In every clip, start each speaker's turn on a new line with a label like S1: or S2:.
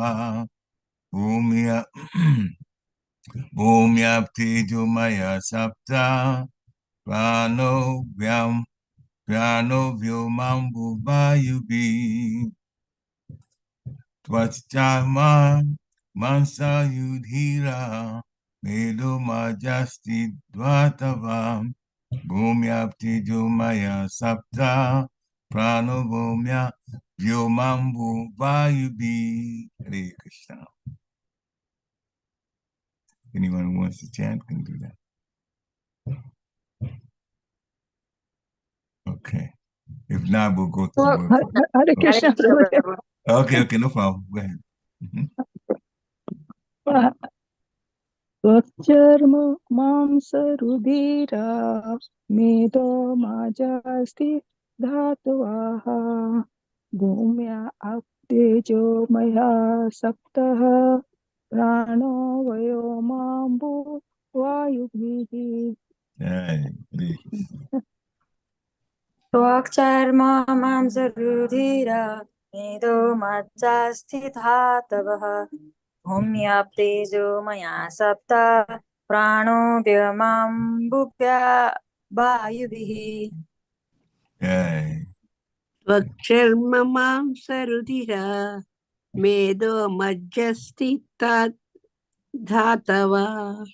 S1: Bhuva Bhumya Bhumyaptejo Maya Sapta Prano Vyomam Bhuva Yubi Twachama Mansa Yudhira Medo Majasti Dvatavam Bhumyaptejo Maya Sapta Prano Bhumya Vyomambu Vayubi. Hare Krishna. Anyone who wants to chant can do that. Okay. If not, we'll go to the word.
S2: Hare Krishna.
S1: Okay, no problem. Go ahead.
S2: Svacharma mamsa rudira medo majasti dhatvaha bhumya aptejo maya saptaha prano vayo mambu vayubhihi.
S3: Svacharma mamsa rudira medo majasti dhatvaha Bhumyaptejo maya sapta prano vyamambhubhya vayubhihi.
S4: Vakshirmamam sarudhira medo majasti dhatava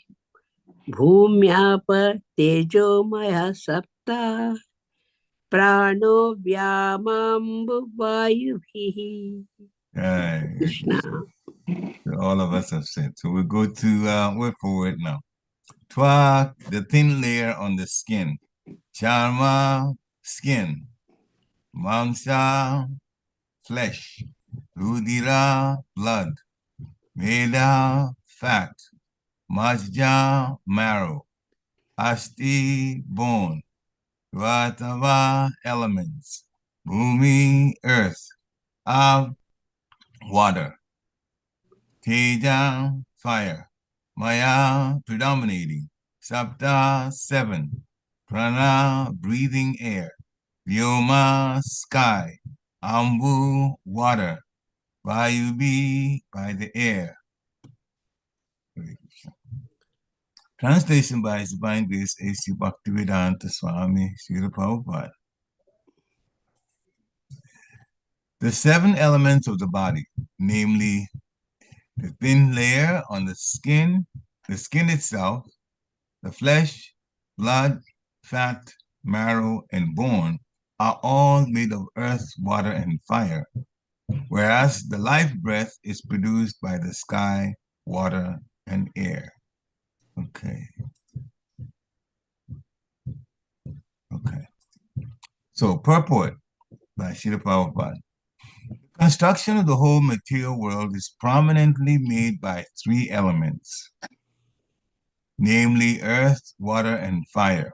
S4: bhumyapa tejo maya sapta prano vyamambu vayubhihi. Krishna.
S1: All of us have said. So we'll go to word for word now. Twa, the thin layer on the skin. Charma, skin. Mamsa, flesh. Rudira, blood. Meda, fat. Majja, marrow. Asti, bone. Vatava, elements. Bhumi, earth. Av, water. Teja, fire. Maya, predominating. Sapta, 7. Prana, breathing air. Vyoma, sky. Ambu, water. Vayubi, by the air. Translation by His Divine Grace A.C. Bhaktivedanta Swami Srila Prabhupada. The 7 elements of the body, namely the thin layer on the skin itself, the flesh, blood, fat, marrow, and bone, are all made of earth, water, and fire, whereas the life breath is produced by the sky, water, and air. Okay. So, purport by Srila Prabhupada. The construction of the whole material world is prominently made by 3 elements, namely earth, water, and fire.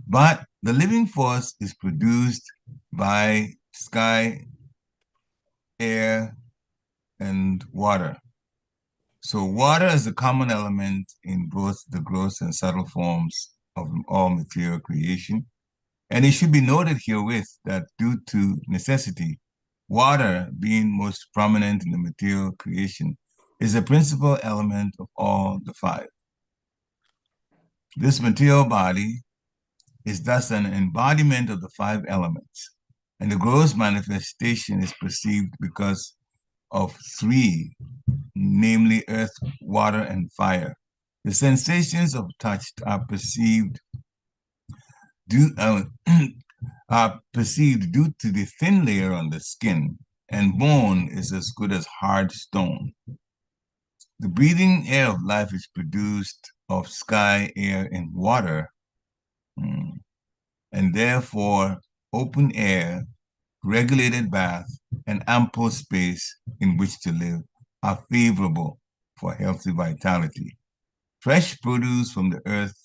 S1: But the living force is produced by sky, air, and water. So water is a common element in both the gross and subtle forms of all material creation. And it should be noted herewith that due to necessity, water, being most prominent in the material creation, is a principal element of all the 5. This material body is thus an embodiment of the 5 elements, and the gross manifestation is perceived because of 3, namely earth, water, and fire. The sensations of touch are perceived due to the thin layer on the skin, and bone is as good as hard stone. The breathing air of life is produced of sky, air, and water, and therefore open air, regulated bath, and ample space in which to live are favorable for healthy vitality. Fresh produce from the earth,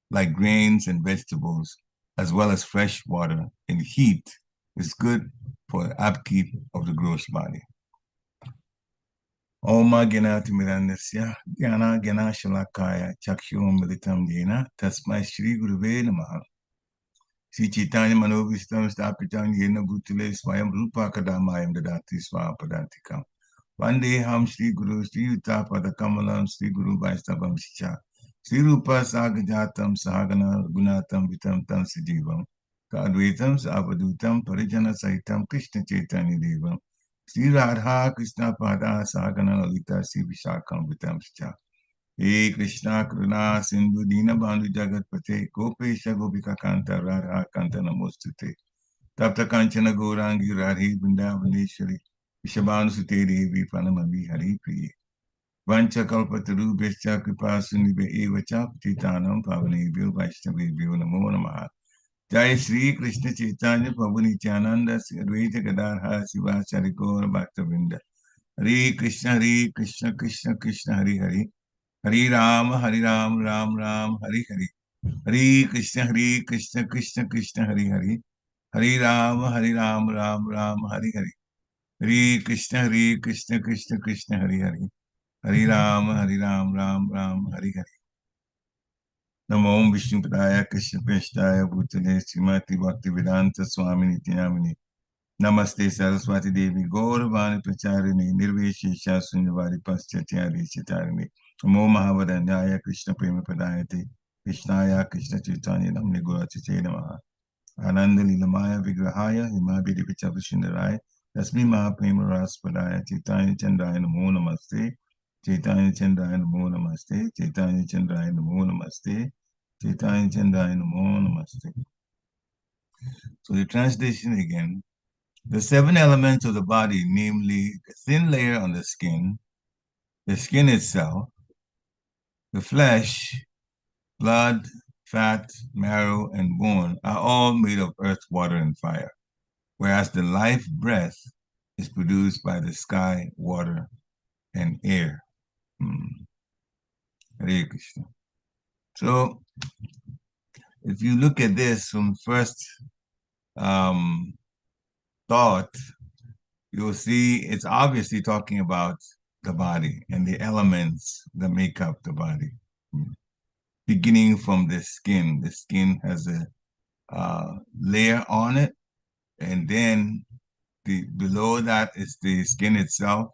S1: like grains and vegetables, as well as fresh water and heat, is good for the upkeep of the gross body. Om Ganati Mirandasya Gyana Gana Shalakaya Chakshum Militam Dena Tasmai Shri Guruve Namaha. Sri Chaitanya Manovistam Stapitam Yena Bhutale Swayam Rupa Kadamayam Dadati Swapadantikam. Vandeham Sri Guru Sri Uttapada Kamalam Sri Guru Vaistabam Shicha. Sri Rupa Sagajatam Sahagana Gunatam Vitam Tam Sijivam. Tadvetam Savadutam Parijana Saitam Krishna Chaitanya Devam. Sri Radha Krishna Pada Sahagana Lalita Sri Vishakam Vitam Shicha. He Krishna Karuna Sindhu Dina Bandhu Jagat Pate Gopesha Gopika Kanta Radha Kanta Namostute Tapta Kanchana Gourangi Radhi Vrindavaneshwari Vishabhanu Sute Devi Pranamami Hari Priye Vancha Kalpataru Bescha Kripa Sunibe Eva Chapatitanam Pavanebhyo Vaishnavebhyo Namo Namaha Jai Sri Krishna Chaitanya Prabhu Nityananda Sri Advaita Gadadhara Sivasari Gaura Bhaktavinda Hare Krishna Krishna Krishna Hare Hare Hare Ram, Ram Ram, Hare Hare. Hare Krishna, Krishna Krishna, Hare Hare. Hare Ram, Ram Ram, Hare Hare. Hare Krishna, Krishna Hare Hare. Hare Ram, Ram Ram, Hare Hare. Namo Om Vishnu Padaya Krishna Peshtaya Bhutale Srimati Bhaktivedanta Swami Nityanamini. Namaste Saraswati Devi Gauravani Pracharini Nirveshesha Sundavari Paschatyari Chitarini. Namo Mahavadanyaya Krishna Prema Padayate Krishnaya Krishna Chaitanya Namni Gura Chaitanya Namaha Ananda Lilamaya Vigrahaya Himabhidi Vichavishindaraya Tasmi Mahaprema Raspadaya Chaitanya Chandaya Namo Namaste Chaitanya Chandaya Namo Namaste Chaitanya Chandaya Namo Namaste Chaitanya Chandaya Namo Namaste. So the translation again. The 7 elements of the body, namely the thin layer on the skin itself, the flesh, blood, fat, marrow, and bone, are all made of earth, water, and fire, whereas the life breath is produced by the sky, water, and air. Hare Krishna. So, if you look at this from first thought, you'll see it's obviously talking about the body and the elements that make up the body. Beginning from the skin has a layer on it, and then below that is the skin itself.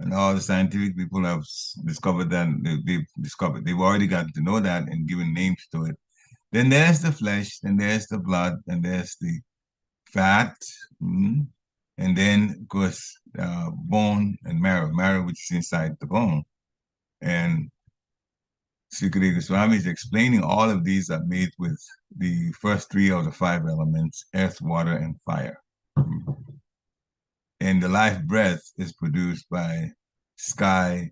S1: And all the scientific people have discovered that they've already gotten to know that and given names to it. Then there's the flesh, then there's the blood, and there's the fat. And then, of course, bone and marrow, which is inside the bone. And Sukadeva Goswami is explaining all of these are made with the first 3 of the 5 elements, earth, water, and fire. And the life breath is produced by sky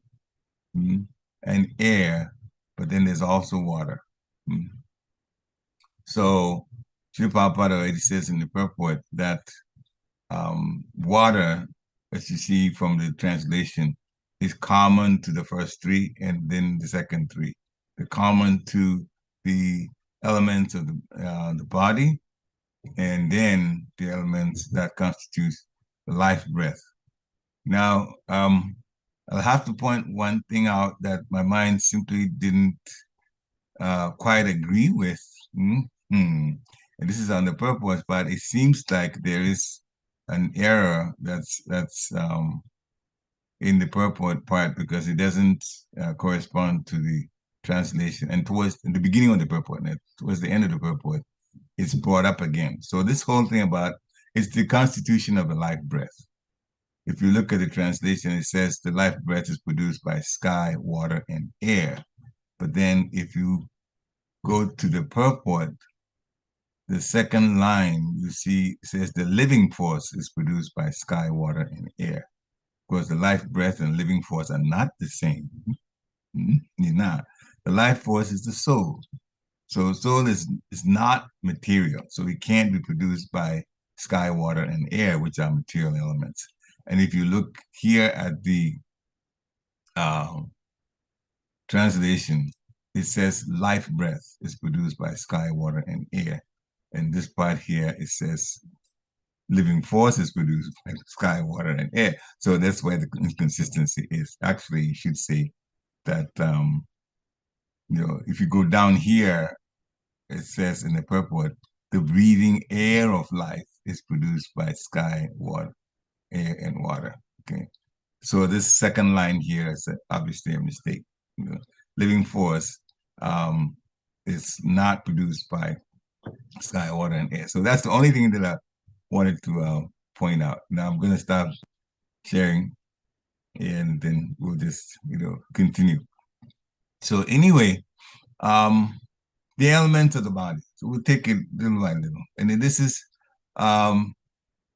S1: and air, but then there's also water. So Srila Prabhupada already says in the purport that water, as you see from the translation, is common to the first 3 and then the second 3. They're common to the elements of the body, and then the elements that constitute the life breath. Now, I'll have to point one thing out that my mind simply didn't quite agree with. And this is on the purpose, but it seems like there is an error that's in the purport part, because it doesn't correspond to the translation. And towards the beginning of the purport, and towards the end of the purport, it's brought up again. So this whole thing about it's the constitution of the life breath. If you look at the translation, it says the life breath is produced by sky, water, and air. But then if you go to the purport, the second line, you see, it says the living force is produced by sky, water, and air. Because the life breath and living force are not the same. You're not. The life force is the soul. So soul is not material. So it can't be produced by sky, water, and air, which are material elements. And if you look here at the translation, it says life breath is produced by sky, water, and air. And this part here, it says living force is produced by sky, water, and air. So that's where the inconsistency is. Actually, you should say that, if you go down here, it says in the purport, the breathing air of life is produced by sky, water, air, and water. Okay. So this second line here is obviously a mistake. Living force is not produced by sky, water, and air. So that's the only thing that I wanted to point out. Now I'm going to stop sharing, and then we'll just continue. So anyway, the elements of the body. So we'll take it little by little, and then this is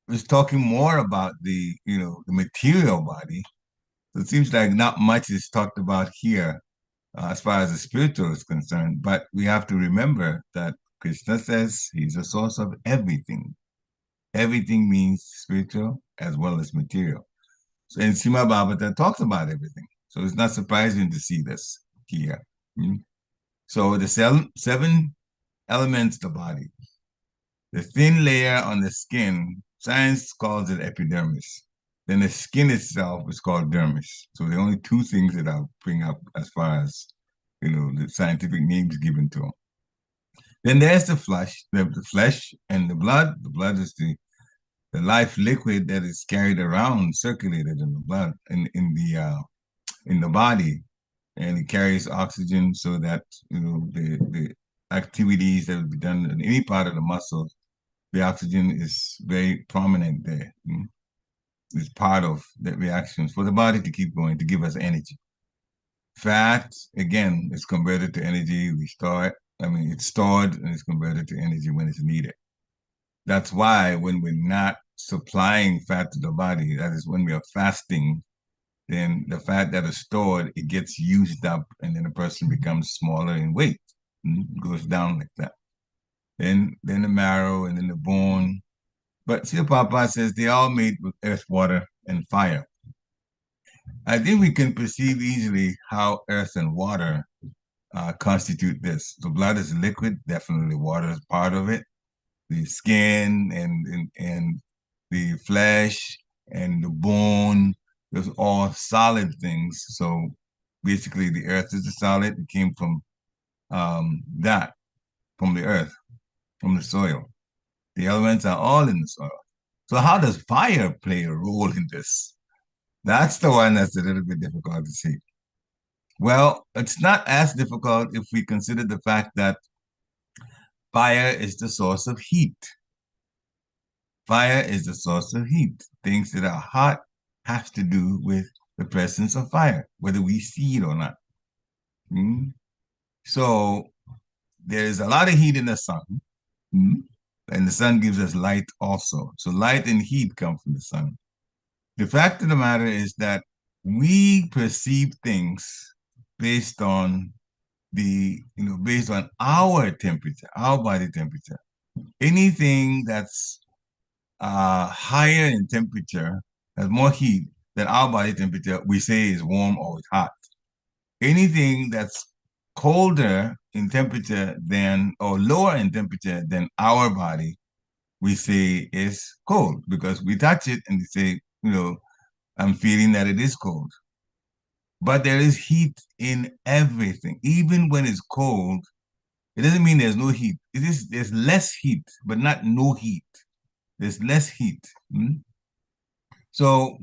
S1: was talking more about the material body. So it seems like not much is talked about here as far as the spiritual is concerned, but we have to remember that Krishna says he's a source of everything. Everything means spiritual as well as material. So, and Srimad Bhagavatam talks about everything. So it's not surprising to see this here. So the seven elements of the body. The thin layer on the skin, science calls it epidermis. Then the skin itself is called dermis. So the only two things that I'll bring up as far as the scientific names given to them. Then there's the flesh and the blood. The blood is the life liquid that is carried around, circulated in the blood, in the body, and it carries oxygen so that the activities that will be done in any part of the muscle, the oxygen is very prominent there. It's part of the reactions for the body to keep going, to give us energy. Fat, again, is converted to energy. It's stored and it's converted to energy when it's needed. That's why when we're not supplying fat to the body, that is when we are fasting, then the fat that is stored, it gets used up and then the person becomes smaller in weight. It goes down like that. Then the marrow and then the bone. But Srila Prabhupada says they all made with earth, water, and fire. I think we can perceive easily how earth and water constitute this. The blood is liquid, definitely water is part of it. The skin and the flesh and the bone, those are all solid things. So basically the earth is a solid. It came from from the earth, from the soil. The elements are all in the soil. So how does fire play a role in this? That's the one that's a little bit difficult to see. Well, it's not as difficult if we consider the fact that fire is the source of heat. Fire is the source of heat. Things that are hot have to do with the presence of fire, whether we see it or not. So there's a lot of heat in the sun, and the sun gives us light also. So light and heat come from the sun. The fact of the matter is that we perceive things based on based on our temperature, our body temperature. Anything that's higher in temperature, has more heat than our body temperature, we say is warm or it's hot. Anything that's colder in temperature or lower in temperature than our body, we say is cold because we touch it and we say, I'm feeling that it is cold. But there is heat in everything. Even when it's cold, it doesn't mean there's no heat. There's less heat, but not no heat. There's less heat. So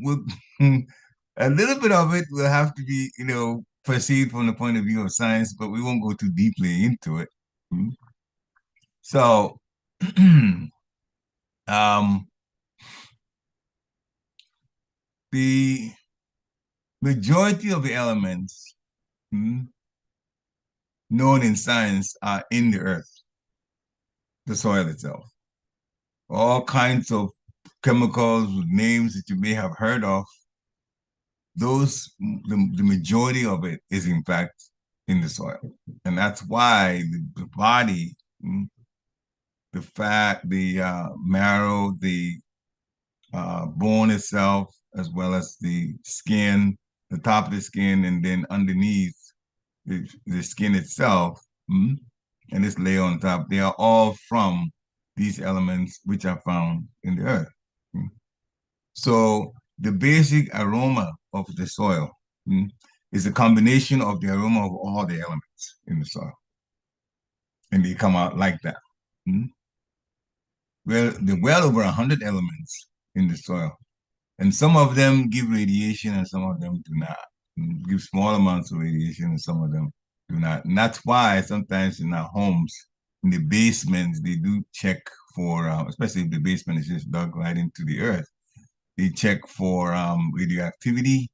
S1: a little bit of it will have to be, perceived from the point of view of science, but we won't go too deeply into it. So the majority of the elements known in science are in the earth, the soil itself. All kinds of chemicals with names that you may have heard of, the majority of it is in fact in the soil. And that's why the body, the fat, the marrow, the bone itself, as well as the skin, the top of the skin, and then underneath the skin itself, and this layer on top, they are all from these elements which are found in the earth. So the basic aroma of the soil is a combination of the aroma of all the elements in the soil. And they come out like that. well over 100 elements in the soil. And some of them give radiation and some of them do not. Give small amounts of radiation and some of them do not. And that's why sometimes in our homes, in the basement, they do check for, especially if the basement is just dug right into the earth, they check for radioactivity.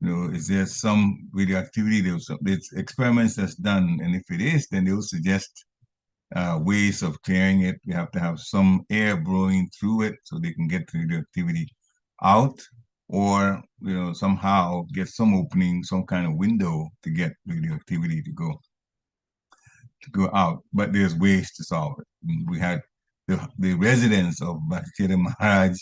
S1: Is there some radioactivity? There's experiments that's done, and if it is, then they'll suggest ways of clearing it. You have to have some air blowing through it so they can get the radioactivity out, or somehow get some opening, some kind of window to get radioactivity to go out. But there's ways to solve it. We had the residents of Bhattacharya Maharaj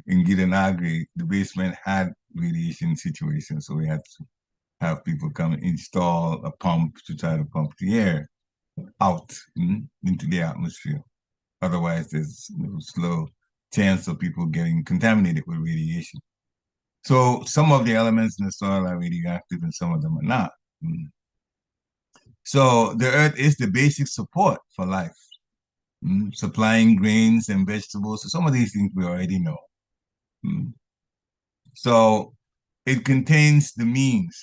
S1: in Gitanagri, the basement had radiation situations, so we had to have people come and install a pump to try to pump the air out into the atmosphere. Otherwise, there's slow chance of people getting contaminated with radiation. So some of the elements in the soil are radioactive and some of them are not. So the earth is the basic support for life, supplying grains and vegetables. So some of these things we already know. So it contains the means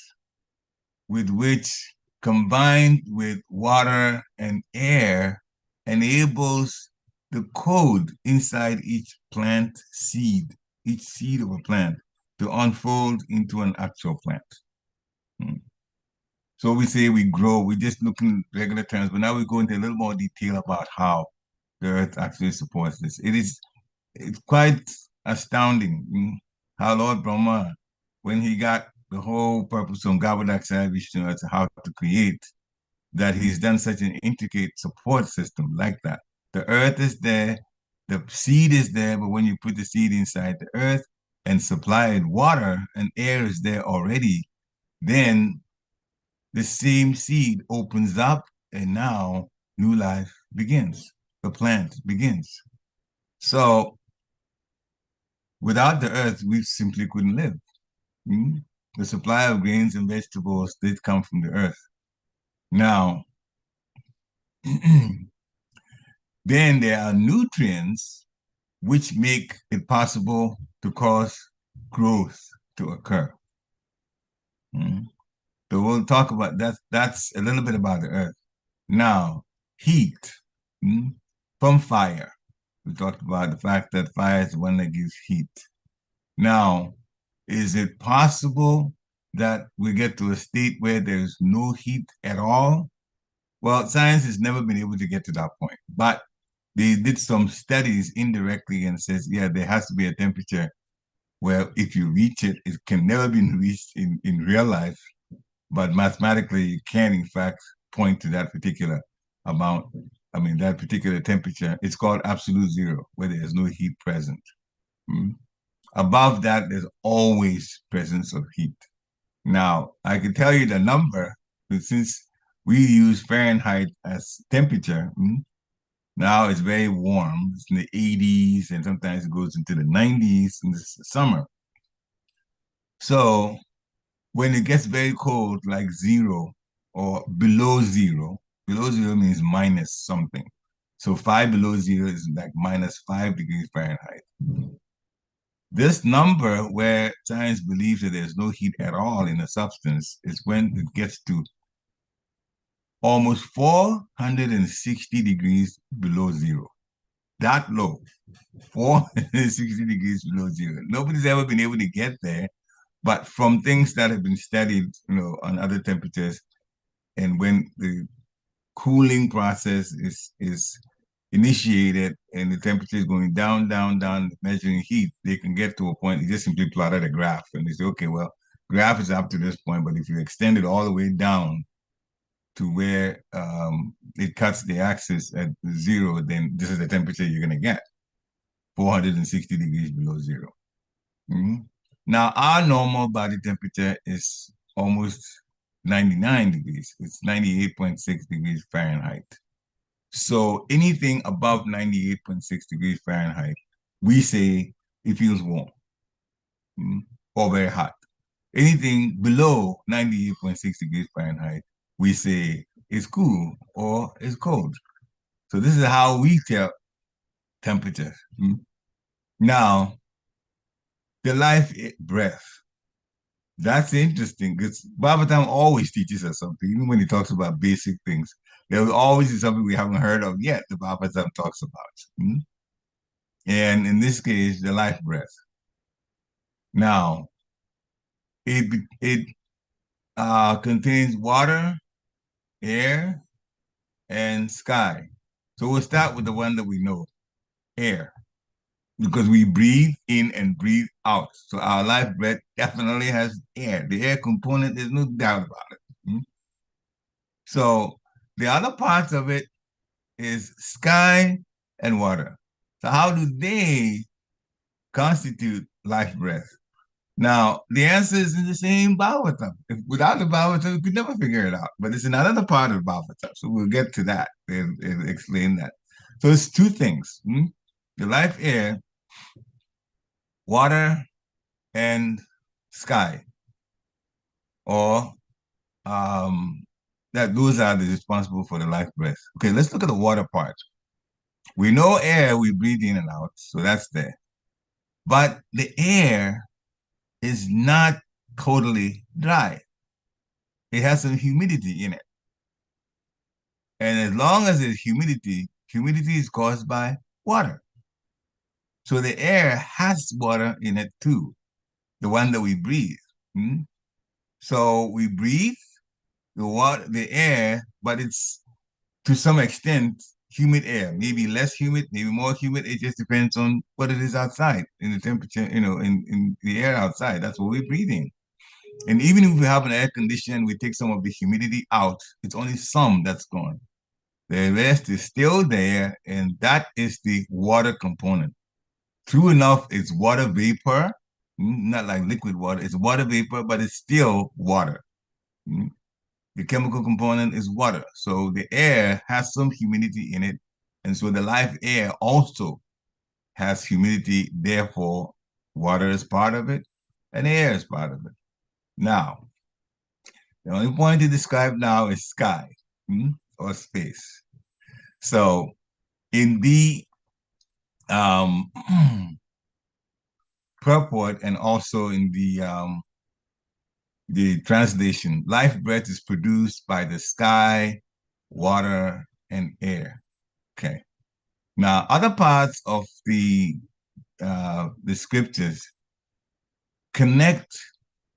S1: with which, combined with water and air, enables the code inside each plant seed, each seed of a plant, to unfold into an actual plant. So we say we grow, we just look in regular terms, but now we go into a little more detail about how the earth actually supports this. It's quite astounding how Lord Brahma, when he got the whole purpose from Garbhodaksaya Vishnu as to how to create, that he's done such an intricate support system like that. The earth is there, the seed is there, but when you put the seed inside the earth and supply it water and air is there already, then the same seed opens up and now new life begins. The plant begins. So without the earth, we simply couldn't live. The supply of grains and vegetables did come from the earth. Now, then there are nutrients which make it possible to cause growth to occur. So we'll talk about that. That's a little bit about the earth. Now, heat from fire. We talked about the fact that fire is the one that gives heat. Now, is it possible that we get to a state where there's no heat at all? Well, science has never been able to get to that point, but they did some studies indirectly and says, yeah, there has to be a temperature where if you reach it, it can never be reached in real life, but mathematically you can in fact point to that particular amount. I mean, that particular temperature. It's called absolute zero, where there is no heat present. Above that, there's always presence of heat. Now, I can tell you the number, but since we use Fahrenheit as temperature, now it's very warm. It's in the 80s, and sometimes it goes into the 90s in the summer. So when it gets very cold, like zero or below zero means minus something. So 5 below zero is like minus 5 degrees Fahrenheit. This number, where science believes that there's no heat at all in a substance, is when it gets to almost 460 degrees below zero. That low, 460 degrees below zero. Nobody's ever been able to get there, but from things that have been studied, on other temperatures, and when the cooling process is initiated and the temperature is going down, measuring heat, they can get to a point. You just simply plotted a graph and they say, okay, well, graph is up to this point, but if you extend it all the way down to where it cuts the axis at zero, then this is the temperature you're going to get, 460 degrees below zero. Now, our normal body temperature is almost 99 degrees. It's 98.6 degrees Fahrenheit. So anything above 98.6 degrees Fahrenheit, we say it feels warm or very hot. Anything below 98.6 degrees Fahrenheit, we say it's cool or it's cold. So this is how we tell temperature. Now, the life breath. That's interesting because Bhagavatam always teaches us something, even when he talks about basic things. There always is something we haven't heard of yet, the Bhagavatam talks about. And in this case, the life breath. Now, it contains water, air, and sky. So we'll start with the one that we know, air, because we breathe in and breathe out. So our life breath definitely has air. The air component, there's no doubt about it. So the other parts of it is sky and water. So how do they constitute life breath? Now, the answer is in the same Bhagavatam. Without the Bhagavatam, we could never figure it out. But it's another part of Bhagavatam. So we'll get to that and explain that. So it's two things. The life air, water, and sky. Or that those are the responsible for the life breath. Okay, let's look at the water part. We know air, we breathe in and out, so that's there. But the air is not totally dry. It has some humidity in it. And as long as there's humidity, humidity is caused by water. So the air has water in it too, the one that we breathe. So we breathe the water, the air, but it's to some extent humid air, maybe less humid, maybe more humid. It just depends on what it is outside, in the temperature, in the air outside. That's what we're breathing. And even if we have an air condition, we take some of the humidity out, it's only some that's gone. The rest is still there, and that is the water component. True enough, it's water vapor, not like liquid water. It's water vapor, but it's still water. The chemical component is water. So the air has some humidity in it. And so the life air also has humidity. Therefore, water is part of it and air is part of it. Now, the only point to describe now is sky or space. So in the purport and also in the translation, life breath is produced by the sky, water, and air. Okay. Now, other parts of the scriptures connect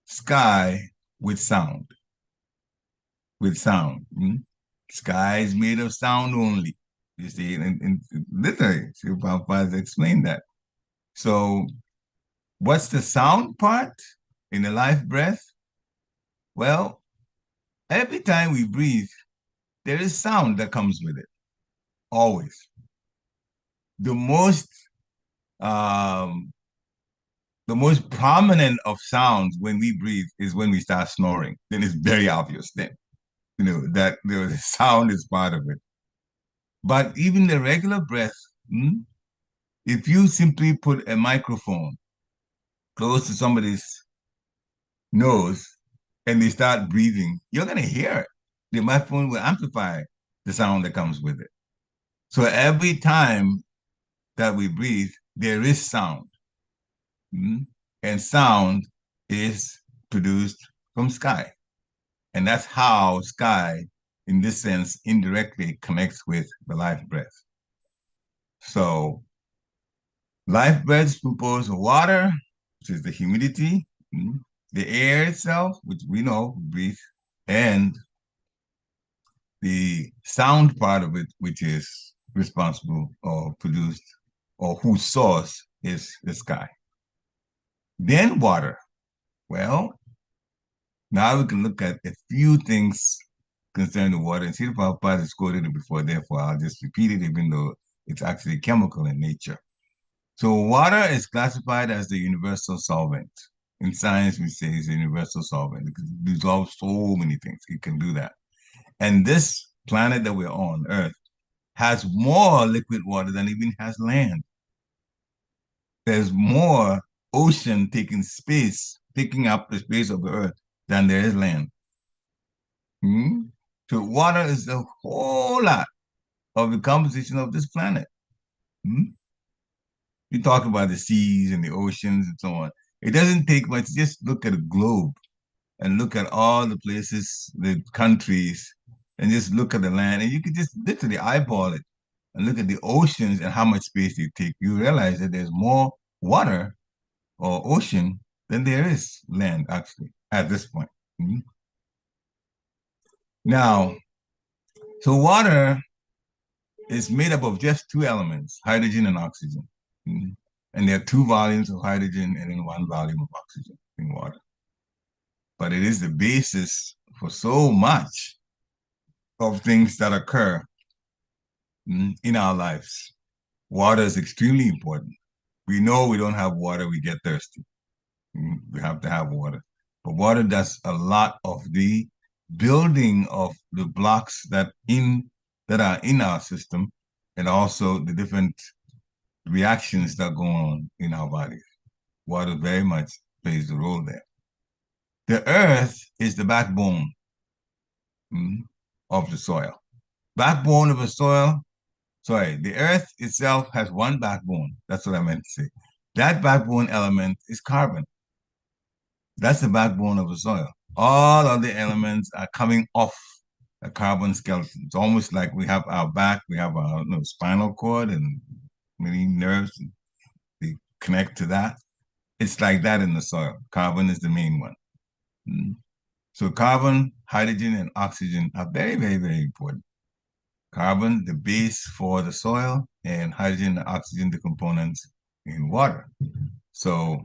S1: sky with sound. With sound. Sky is made of sound only. You see, and literally, Prabhupada explained that. So, what's the sound part in the life breath? Well, every time we breathe, there is sound that comes with it. Always. The most prominent of sounds when we breathe is when we start snoring. Then it's very obvious then, that the sound is part of it. But even the regular breath, if you simply put a microphone close to somebody's nose and they start breathing, you're going to hear it. The microphone will amplify the sound that comes with it. So every time that we breathe, there is sound. And sound is produced from sky. And that's how sky, in this sense, indirectly connects with the life breath. So life breath is composed of water, which is the humidity, the air itself, which we know, breathe, and the sound part of it, which is responsible or produced, or whose source is the sky. Then water. Well, now we can look at a few things concerning the water. And Srila Prabhupada has quoted it before, therefore I'll just repeat it, even though it's actually chemical in nature. So water is classified as the universal solvent. In science, we say it's a universal solvent because it dissolves so many things. It can do that. And this planet that we're on, Earth, has more liquid water than even has land. There's more ocean taking up the space of the Earth than there is land. So water is a whole lot of the composition of this planet. You talk about the seas and the oceans and so on. It doesn't take much. Just look at a globe and look at all the places, the countries, and just look at the land, and you can just literally eyeball it and look at the oceans and how much space they take. You realize that there's more water or ocean than there is land, actually, at this point. Mhm. Now, so water is made up of just two elements, hydrogen and oxygen. Mhm. And there are two volumes of hydrogen and then one volume of oxygen in water. But it is the basis for so much of things that occur in our lives. Water is extremely important. We know we don't have water, we get thirsty. We have to have water. But water does a lot of the building of the blocks that are in our system, and also the different reactions that go on in our bodies. Water very much plays a role there. The earth is the backbone of the soil. Backbone of the soil, the earth itself has one backbone. That's what I meant to say. That backbone element is carbon. That's the backbone of the soil. All other elements are coming off a carbon skeleton. It's almost like we have our back, we have our spinal cord and many nerves, and they connect to that. It's like that in the soil. Carbon is the main one. So carbon, hydrogen, and oxygen are very, very, very important. Carbon, the base for the soil, and hydrogen and oxygen, the components in water. So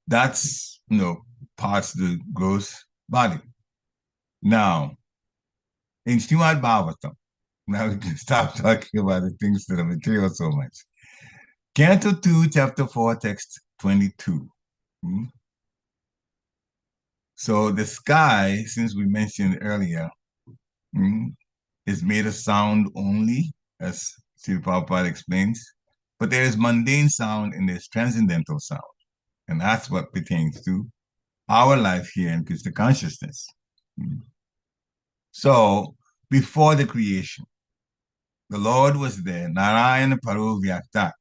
S1: that's, parts of the gross body. Now, in Srimad Bhagavatam, now we can stop talking about the things that are material so much. Canto 2, Chapter 4, Text 22. So the sky, since we mentioned earlier, is made of sound only, as Sri Prabhupada explains, but there is mundane sound and there's transcendental sound. And that's what pertains to our life here in Krishna consciousness. So before the creation, the Lord was there, Narayana Paro Vyakta.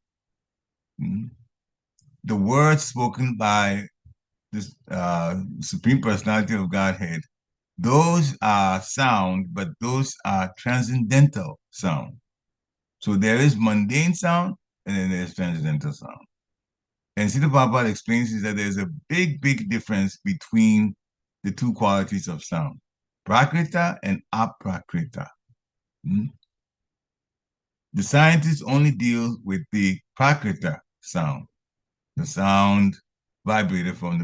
S1: The words spoken by this Supreme Personality of Godhead, those are sound, but those are transcendental sound. So there is mundane sound, and then there's transcendental sound. And Srila Prabhupada explains is that there's a big, big difference between the two qualities of sound, prakrita and aprakrita. The scientists only deal with the prakrita sound, the sound vibrated from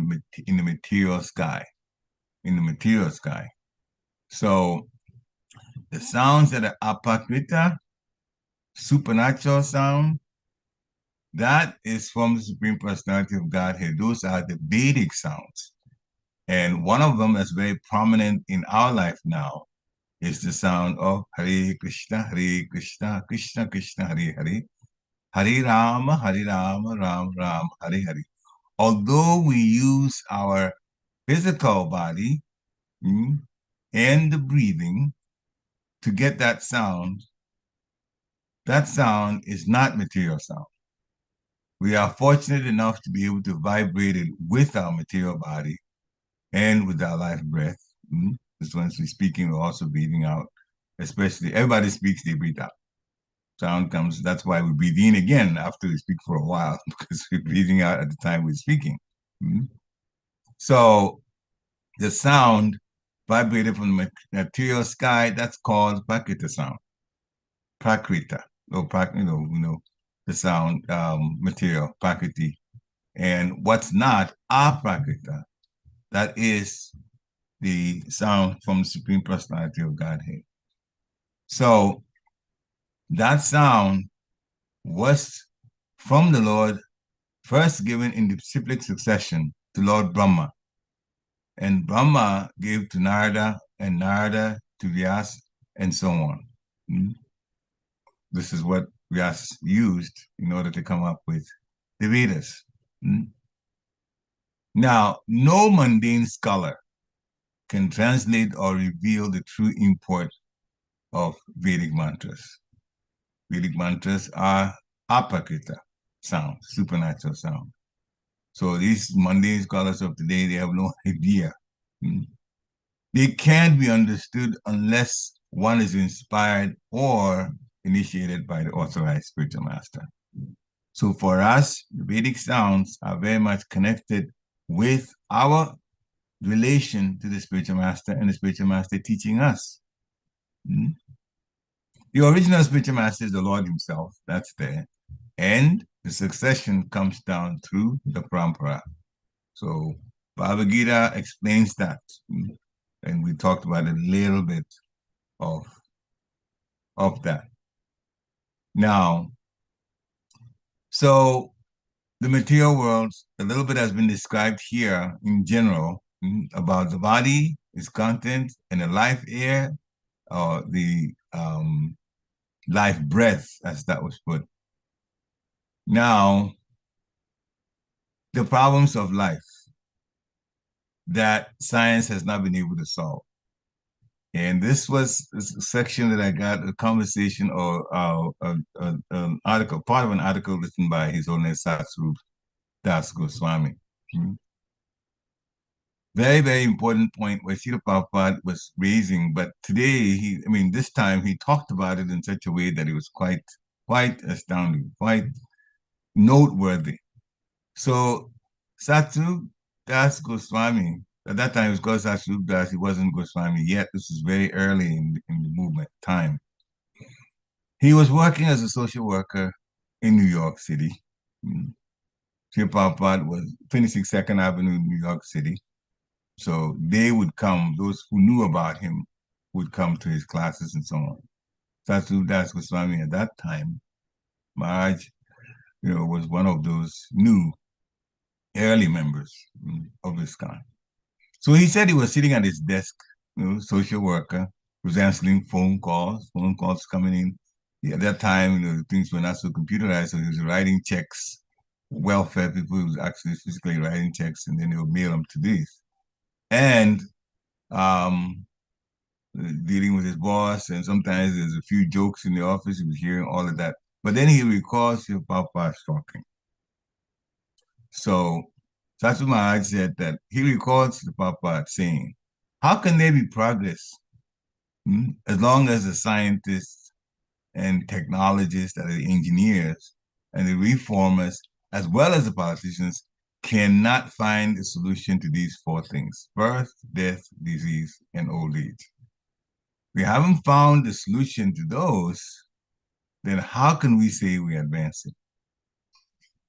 S1: in the material sky, So the sounds that are aprakrita, supernatural sound, that is from the Supreme Personality of Godhead. Those are the Vedic sounds. And one of them that's very prominent in our life now is the sound of Hare Krishna, Krishna Krishna, Hare Hare, Hare Rama, Ram Ram, Hare Hare. Although we use our physical body and the breathing to get that sound is not material sound. We are fortunate enough to be able to vibrate it with our material body and with our life breath. This once we're speaking, we're also breathing out. Especially, everybody speaks, they breathe out. Sound comes, that's why we breathe in again after we speak for a while, because we're breathing out at the time we're speaking. So the sound vibrated from the material sky, that's called Prakrita sound. Prakrita, the sound, material, Prakriti. And what's not, aprakrita, that is the sound from the Supreme Personality of Godhead. So that sound was from the Lord, first given in the cyclic succession to Lord Brahma. And Brahma gave to Narada, and Narada to Vyasa, and so on. This is what Vyasa used in order to come up with the Vedas. Now, no mundane scholar can translate or reveal the true import of Vedic mantras. Vedic mantras are aprakrita sound, supernatural sound. So these mundane scholars of today, they have no idea. They can't be understood unless one is inspired or initiated by the authorized spiritual master. So for us, the Vedic sounds are very much connected with our relation to the spiritual master and the spiritual master teaching us. The original spiritual master is the Lord himself, that's there. And the succession comes down through the parampara. So Bhagavad Gita explains that. And we talked about a little bit of that. Now, so the material world, a little bit has been described here in general about the body, its content, and the life air, or the life breath, as that was put. Now, the problems of life that science has not been able to solve. And this was a section that I got a conversation or an article, part of an article written by His Holiness Satsuru Das Goswami. Very, very important point where Srila Prabhupada was raising, but today, this time he talked about it in such a way that it was quite astounding, quite noteworthy. So Satsuru Das Goswami, at that time it was called Satsuru Das, he wasn't Goswami yet. This was very early in the movement time. He was working as a social worker in New York City. Srila Prabhupada was finishing 2nd Avenue in New York City. So they would come, those who knew about him would come to his classes and so on. Satsuru Das Goswami at that time, Maharaj, was one of those new early members of ISKCON. So he said he was sitting at his desk, social worker, was answering phone calls coming in. At that time, things were not so computerized, so he was writing checks, welfare people, he was actually physically writing checks, and then they would mail them to these. And dealing with his boss, and sometimes there's a few jokes in the office, he was hearing all of that. But then he recalls his Papa talking. So Satsuru Maharaj said that he records the Papa saying, how can there be progress as long as the scientists and technologists, that are the engineers and the reformers, as well as the politicians, cannot find a solution to these 4 things: birth, death, disease, and old age? We haven't found a solution to those, then how can we say we're advancing?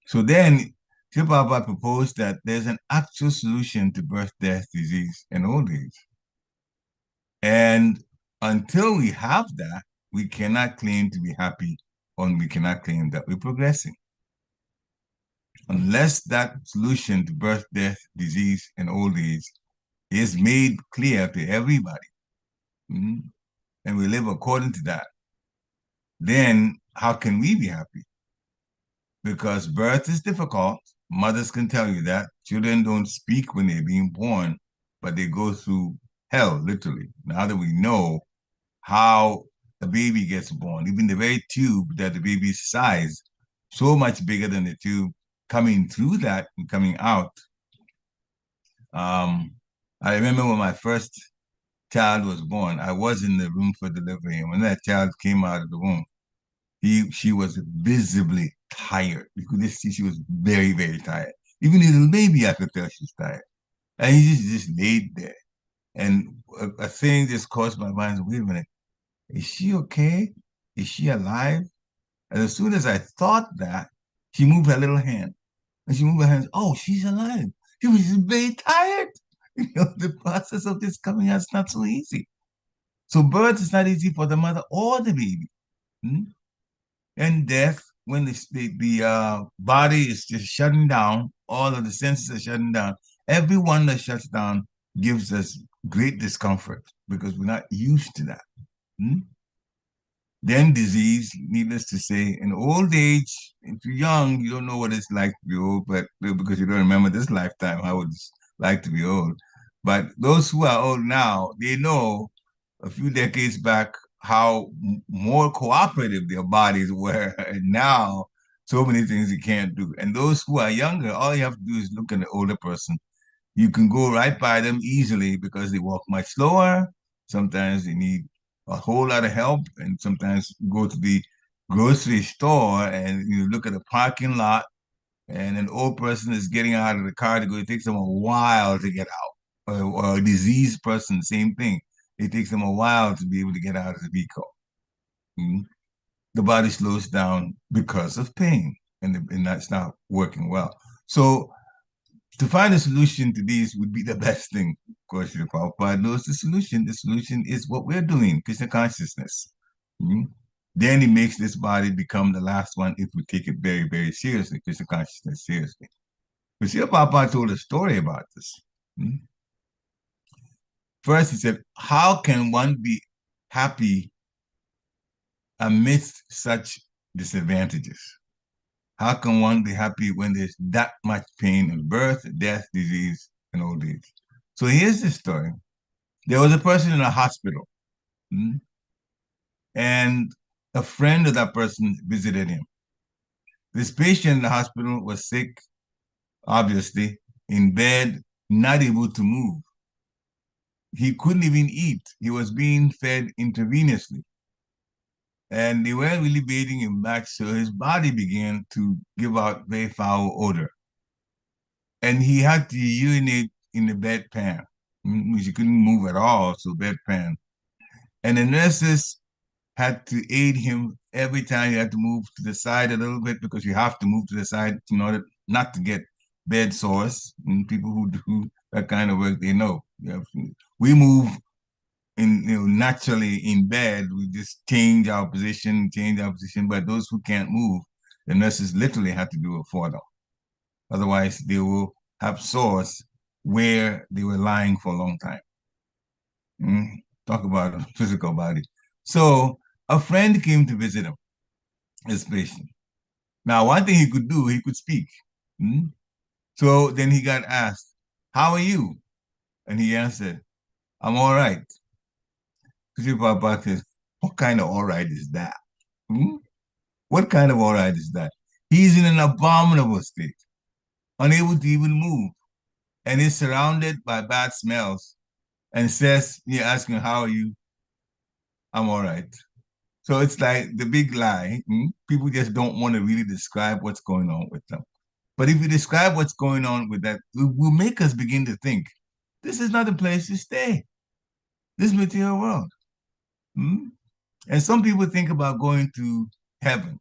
S1: So then Srila Prabhupada proposed that there's an actual solution to birth, death, disease, and old age. And until we have that, we cannot claim to be happy, or we cannot claim that we're progressing. Unless that solution to birth, death, disease, and old age is made clear to everybody, and we live according to that, then how can we be happy? Because birth is difficult. Mothers can tell you that. Children don't speak when they're being born, but they go through hell, literally. Now that we know how a baby gets born, even the very tube that the baby's size, so much bigger than the tube coming through that and coming out. I remember when my first child was born, I was in the room for delivery, and when that child came out of the womb, she was visibly tired. You could just see she was very, very tired. Even the little baby, I could tell she was tired. And he just laid there. And a thing just crossed my mind, wait a minute, is she okay? Is she alive? And as soon as I thought that, she moved her little hand. And she moved her hands, oh, she's alive. She was just very tired. The process of this coming out is not so easy. So birth is not easy for the mother or the baby. And death, when the body is just shutting down, all of the senses are shutting down. Every one that shuts down gives us great discomfort because we're not used to that. Then disease, needless to say, in old age, if you're young, you don't know what it's like to be old, but because you don't remember this lifetime, how it's like to be old. But those who are old now, they know a few decades back how more cooperative their bodies were. And now So many things you can't do. And those who are younger, all you have to do is look at the older person. You can go right by them easily because they walk much slower. Sometimes they need a whole lot of help, and sometimes go to the grocery store and you look at the parking lot, and an old person is getting out of the car to go. It takes them a while to get out. Or a diseased person, same thing. It takes them a while to be able to get out of the vehicle. Mm. The body slows down because of pain, and that's not working well. So to find a solution to these would be the best thing. Of course, Srila Prabhupada knows the solution. The solution is what we're doing, Krishna consciousness. Mm. Then he makes this body become the last one if we take it very, very seriously, Krishna consciousness seriously. But Srila Prabhupada told a story about this. Mm. First, he said, how can one be happy amidst such disadvantages? How can one be happy when there's that much pain in birth, death, disease, and old age? So here's the story. There was a person in a hospital, and a friend of that person visited him. This patient in the hospital was sick, obviously, in bed, not able to move. He couldn't even eat. He was being fed intravenously. And they weren't really bathing him back, so his body began to give out very foul odor. And he had to urinate in the bedpan, which he couldn't move at all, so bedpan. And the nurses had to aid him every time. You had to move to the side a little bit because you have to move to the side in order not to get bed sores. And people who do that kind of work, they know. We move naturally in bed. We just change our position. But those who can't move, the nurses literally have to do it for them. Otherwise, they will have sores where they were lying for a long time. Talk about a physical body. So a friend came to visit him, his patient. Now, one thing he could do, he could speak. So then he got asked, how are you? And he answered, I'm all right. Papa says, what kind of all right is that? What kind of all right is that? He's in an abominable state, unable to even move, and is surrounded by bad smells, and says, you ask him, how are you? I'm all right. So it's like the big lie. People just don't want to really describe what's going on with them. But if you describe what's going on with that, it will make us begin to think, this is not a place to stay, this material world. And some people think about going to heaven,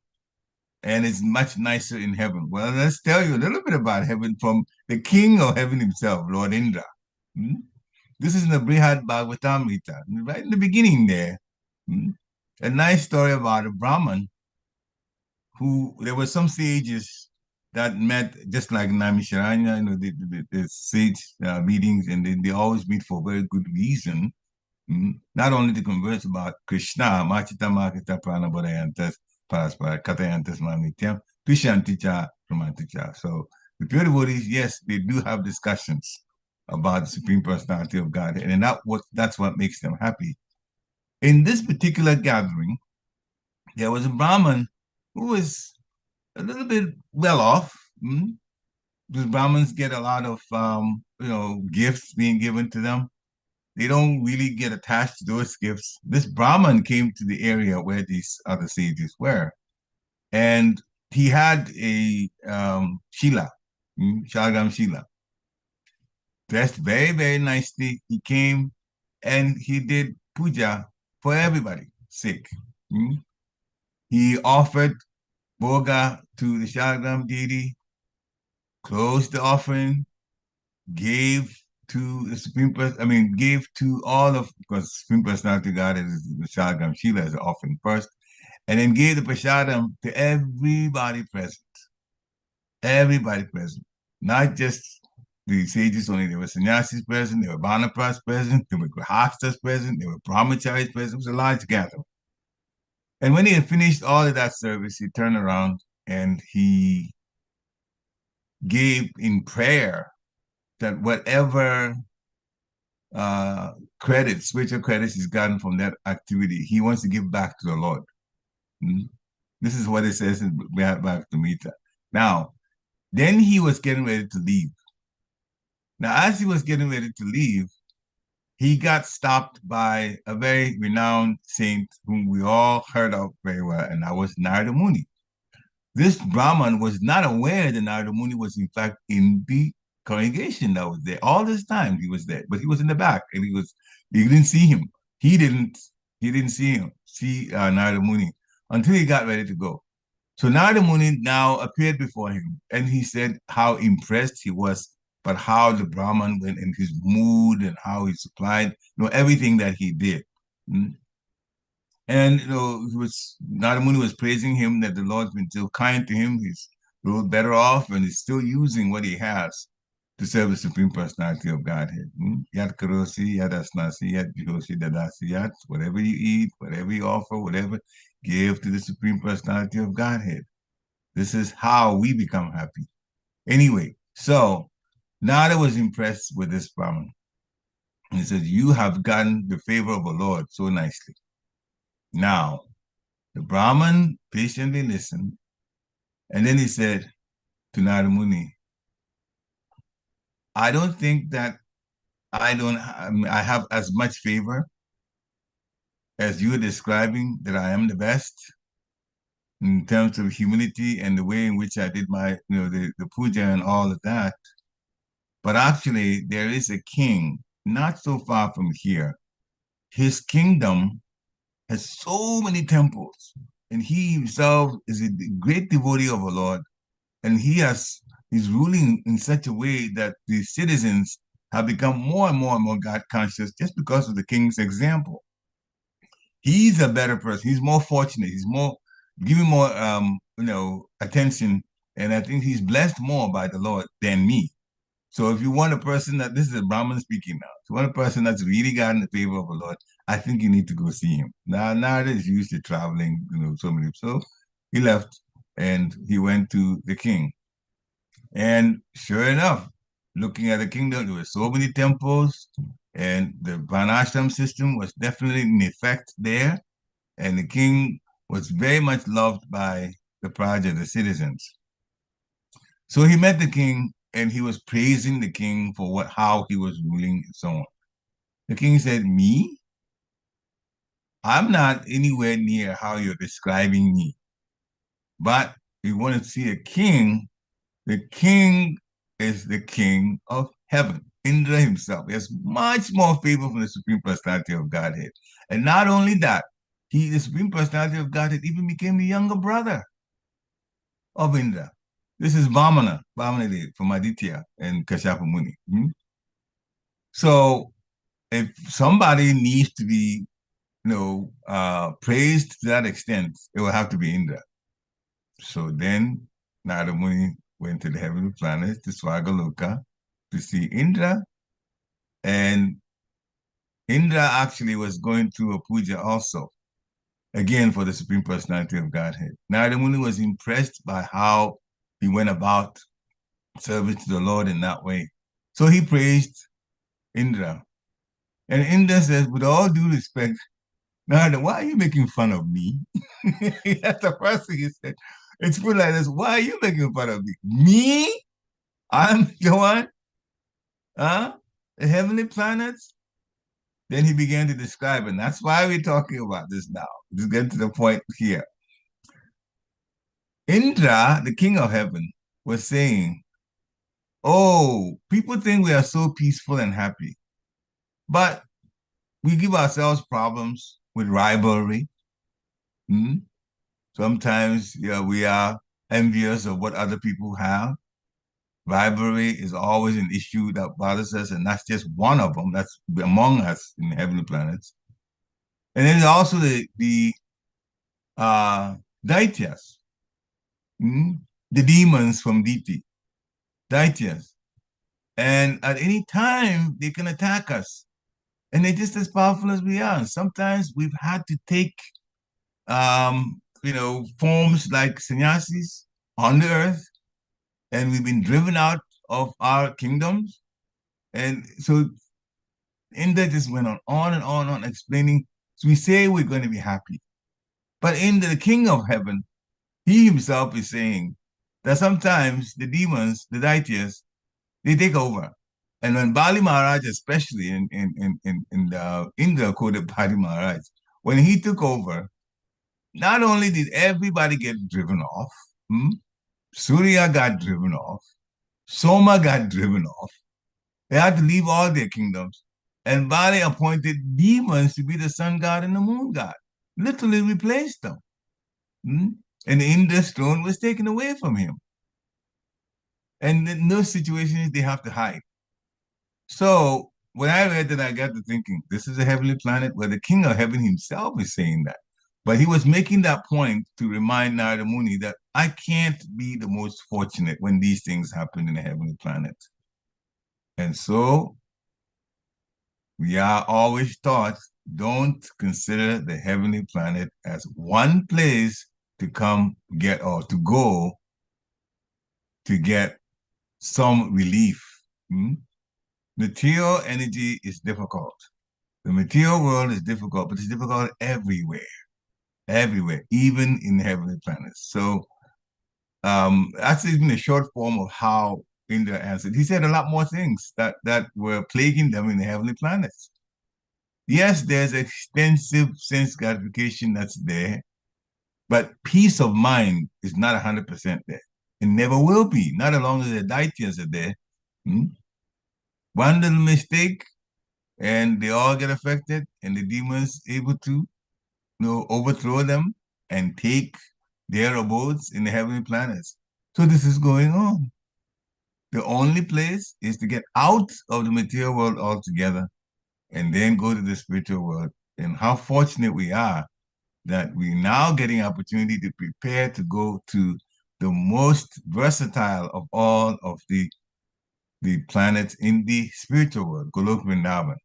S1: and it's much nicer in heaven. Well, let's tell you a little bit about heaven from the king of heaven himself, Lord Indra. This is in the Brihad Bhagavatamrita, right in the beginning there. A nice story about a Brahman who, there were some sages that met just like Naimisharanya, the sage meetings, and they always meet for a very good reason. Not only to converse about Krishna, Machita Makita Prana Bodhayantas, Paraspara Katayantas Mamityam, Pishanticha Pramanticha. So the pure devotees, yes, they do have discussions about the Supreme Personality of God, and that's what makes them happy. In this particular gathering, there was a Brahmin who was a little bit well off. Because Brahmins get a lot of gifts being given to them. They don't really get attached to those gifts. This Brahmin came to the area where these other sages were, and he had a Shila, Shalgam Shila, dressed very, very nicely. He came and he did puja for everybody's sake. He offered boga to the Shalgam deity, closed the offering, gave to the Supreme Person, gave to all of, because Supreme Personality God is the Shalgam Shila as an offering first, and then gave the Prashadam to everybody present. Everybody present. Not just the sages only. There were sannyasis present, there were Banapas present, there were Grahastas present, there were Brahmacharis present. It was a large gathering. And when he had finished all of that service, he turned around and he gave in prayer that whatever spiritual credits he's gotten from that activity, he wants to give back to the Lord. This is what it says in Bhagavad. Now, then he was getting ready to leave. Now, as he was getting ready to leave, he got stopped by a very renowned saint whom we all heard of very well, and that was Narada Muni. This Brahman was not aware that Narada Muni was in fact in the congregation that was there. All this time he was there, but he was in the back and he didn't see him. He didn't see Narada Muni until he got ready to go. So Narada Muni now appeared before him and he said how impressed he was, but how the Brahman went in his mood and how he supplied, everything that he did. And Narada Muni was praising him that the Lord's been so kind to him. He's a little better off and he's still using what he has to serve the Supreme Personality of Godhead. Yat karosi, yat asnasi, yat jihosi dadasi, yat, whatever you eat, whatever you offer, whatever, give to the Supreme Personality of Godhead. This is how we become happy. Anyway, so Narada was impressed with this Brahman. And he said, you have gotten the favor of the Lord so nicely. Now, the Brahman patiently listened, and then he said to Narada Muni, I don't think that I have as much favor as you're describing that I am the best in terms of humility and the way in which I did my, the puja and all of that. But actually, there is a king not so far from here. His kingdom has so many temples, and he himself is a great devotee of the Lord, and he's ruling in such a way that the citizens have become more and more God conscious just because of the king's example. He's a better person. He's more fortunate. He's more giving more attention, and I think he's blessed more by the Lord than me. So if you want a person this is a Brahman speaking now. If you want a person that's really gotten the favor of the Lord, I think you need to go see him. Now Narada is used to traveling, so he left and he went to the king. And sure enough, looking at the kingdom, there were so many temples, and the Varnashram system was definitely in effect there. And the king was very much loved by the Praja, the citizens. So he met the king, and he was praising the king for how he was ruling and so on. The king said, me? I'm not anywhere near how you're describing me. But if you want to see a king, the king is the king of heaven. Indra himself. He has much more favor from the Supreme Personality of Godhead. And not only that, the Supreme Personality of Godhead even became the younger brother of Indra. This is Vamana from Aditya and Kashyapa Muni. So if somebody needs to be, praised to that extent, it will have to be Indra. So then Narada Muni went to the heavenly planets, to Swagaloka, to see Indra. And Indra actually was going through a puja also, again for the Supreme Personality of Godhead. Narada Muni was impressed by how he went about service to the Lord in that way. So he praised Indra. And Indra says, with all due respect, Narada, why are you making fun of me? That's the first thing he said. It's put like this, why are you making fun of me? Me? I'm the one? The heavenly planets? Then he began to describe, and that's why we're talking about this now. Just get to the point here. Indra, the king of heaven, was saying, oh, people think we are so peaceful and happy, but we give ourselves problems with rivalry. Sometimes we are envious of what other people have. Rivalry is always an issue that bothers us, and that's just one of them. That's among us in the heavenly planets. And then there's also the Daityas, the demons from Diti, Daityas. And at any time, they can attack us. And they're just as powerful as we are. And sometimes we've had to take, forms like sannyasis on the earth, and we've been driven out of our kingdoms. And so Indra just went on and on explaining. So we say we're going to be happy. But Indra, the king of heaven, he himself is saying that sometimes the demons, the Daityas, they take over. And when Bali Maharaj, especially in the Indra quoted Bali Maharaj, when he took over, not only did everybody get driven off, Surya got driven off, Soma got driven off. They had to leave all their kingdoms. And Bali appointed demons to be the sun god and the moon god. Literally replaced them. And Indra's throne was taken away from him. And in those situations, they have to hide. So when I read that, I got to thinking, this is a heavenly planet where the king of heaven himself is saying that. But he was making that point to remind Narada Muni that I can't be the most fortunate when these things happen in a heavenly planet. And so we are always taught, don't consider the heavenly planet as one place to come get or to go to get some relief. Material energy is difficult. The material world is difficult, but it's difficult everywhere, even in heavenly planets. So that's even a short form of how Indra answered. He said a lot more things that were plaguing them in the heavenly planets. Yes, there's extensive sense gratification that's there, but peace of mind is not 100% there. It never will be, not as long as the Daityas are there. One little mistake, and they all get affected, and the demons able to overthrow them and take their abodes in the heavenly planets. So this is going on. The only place is to get out of the material world altogether and then go to the spiritual world. And how fortunate we are that we're now getting opportunity to prepare to go to the most versatile of all of the planets in the spiritual world, Golok Vrindavan.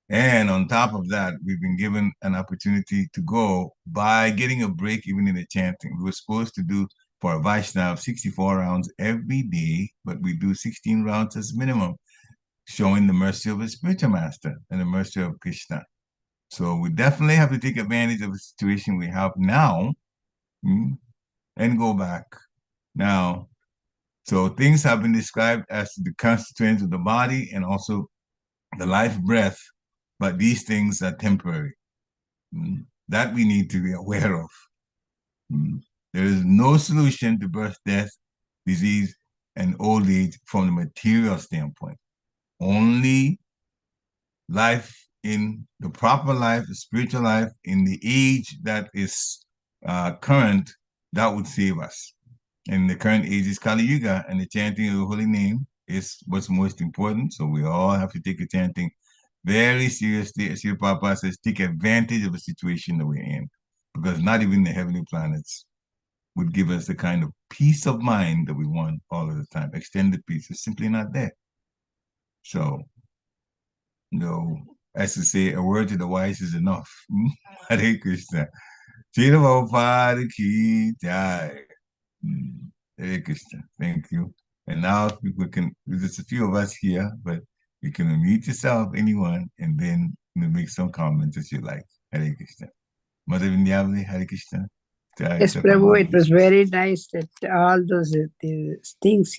S1: And on top of that, we've been given an opportunity to go by getting a break even in the chanting. We were supposed to do for a Vaishnav 64 rounds every day, but we do 16 rounds as minimum, showing the mercy of a spiritual master and the mercy of Krishna. So we definitely have to take advantage of the situation we have now and go back. Now, so things have been described as the constituents of the body and also the life breath, but these things are temporary. That we need to be aware of. There is no solution to birth, death, disease, and old age from the material standpoint. Only life in the proper life, the spiritual life, in the age that is current, that would save us. And the current age is Kali Yuga, and the chanting of the holy name is what's most important. So we all have to take the chanting very seriously. As your Papa says, take advantage of the situation that we're in, because not even the heavenly planets would give us the kind of peace of mind that we want all of the time. Extended peace is simply not there. So, as to say, a word to the wise is enough. Hare Krishna. Hare Krishna. Thank you. And now people can, there's a few of us here, but you can unmute yourself, anyone, and then make some comments as you like. Hare Krishna. Mother Vinyavali, Hare Krishna.
S4: Yes, Prabhu, it was very nice that all those things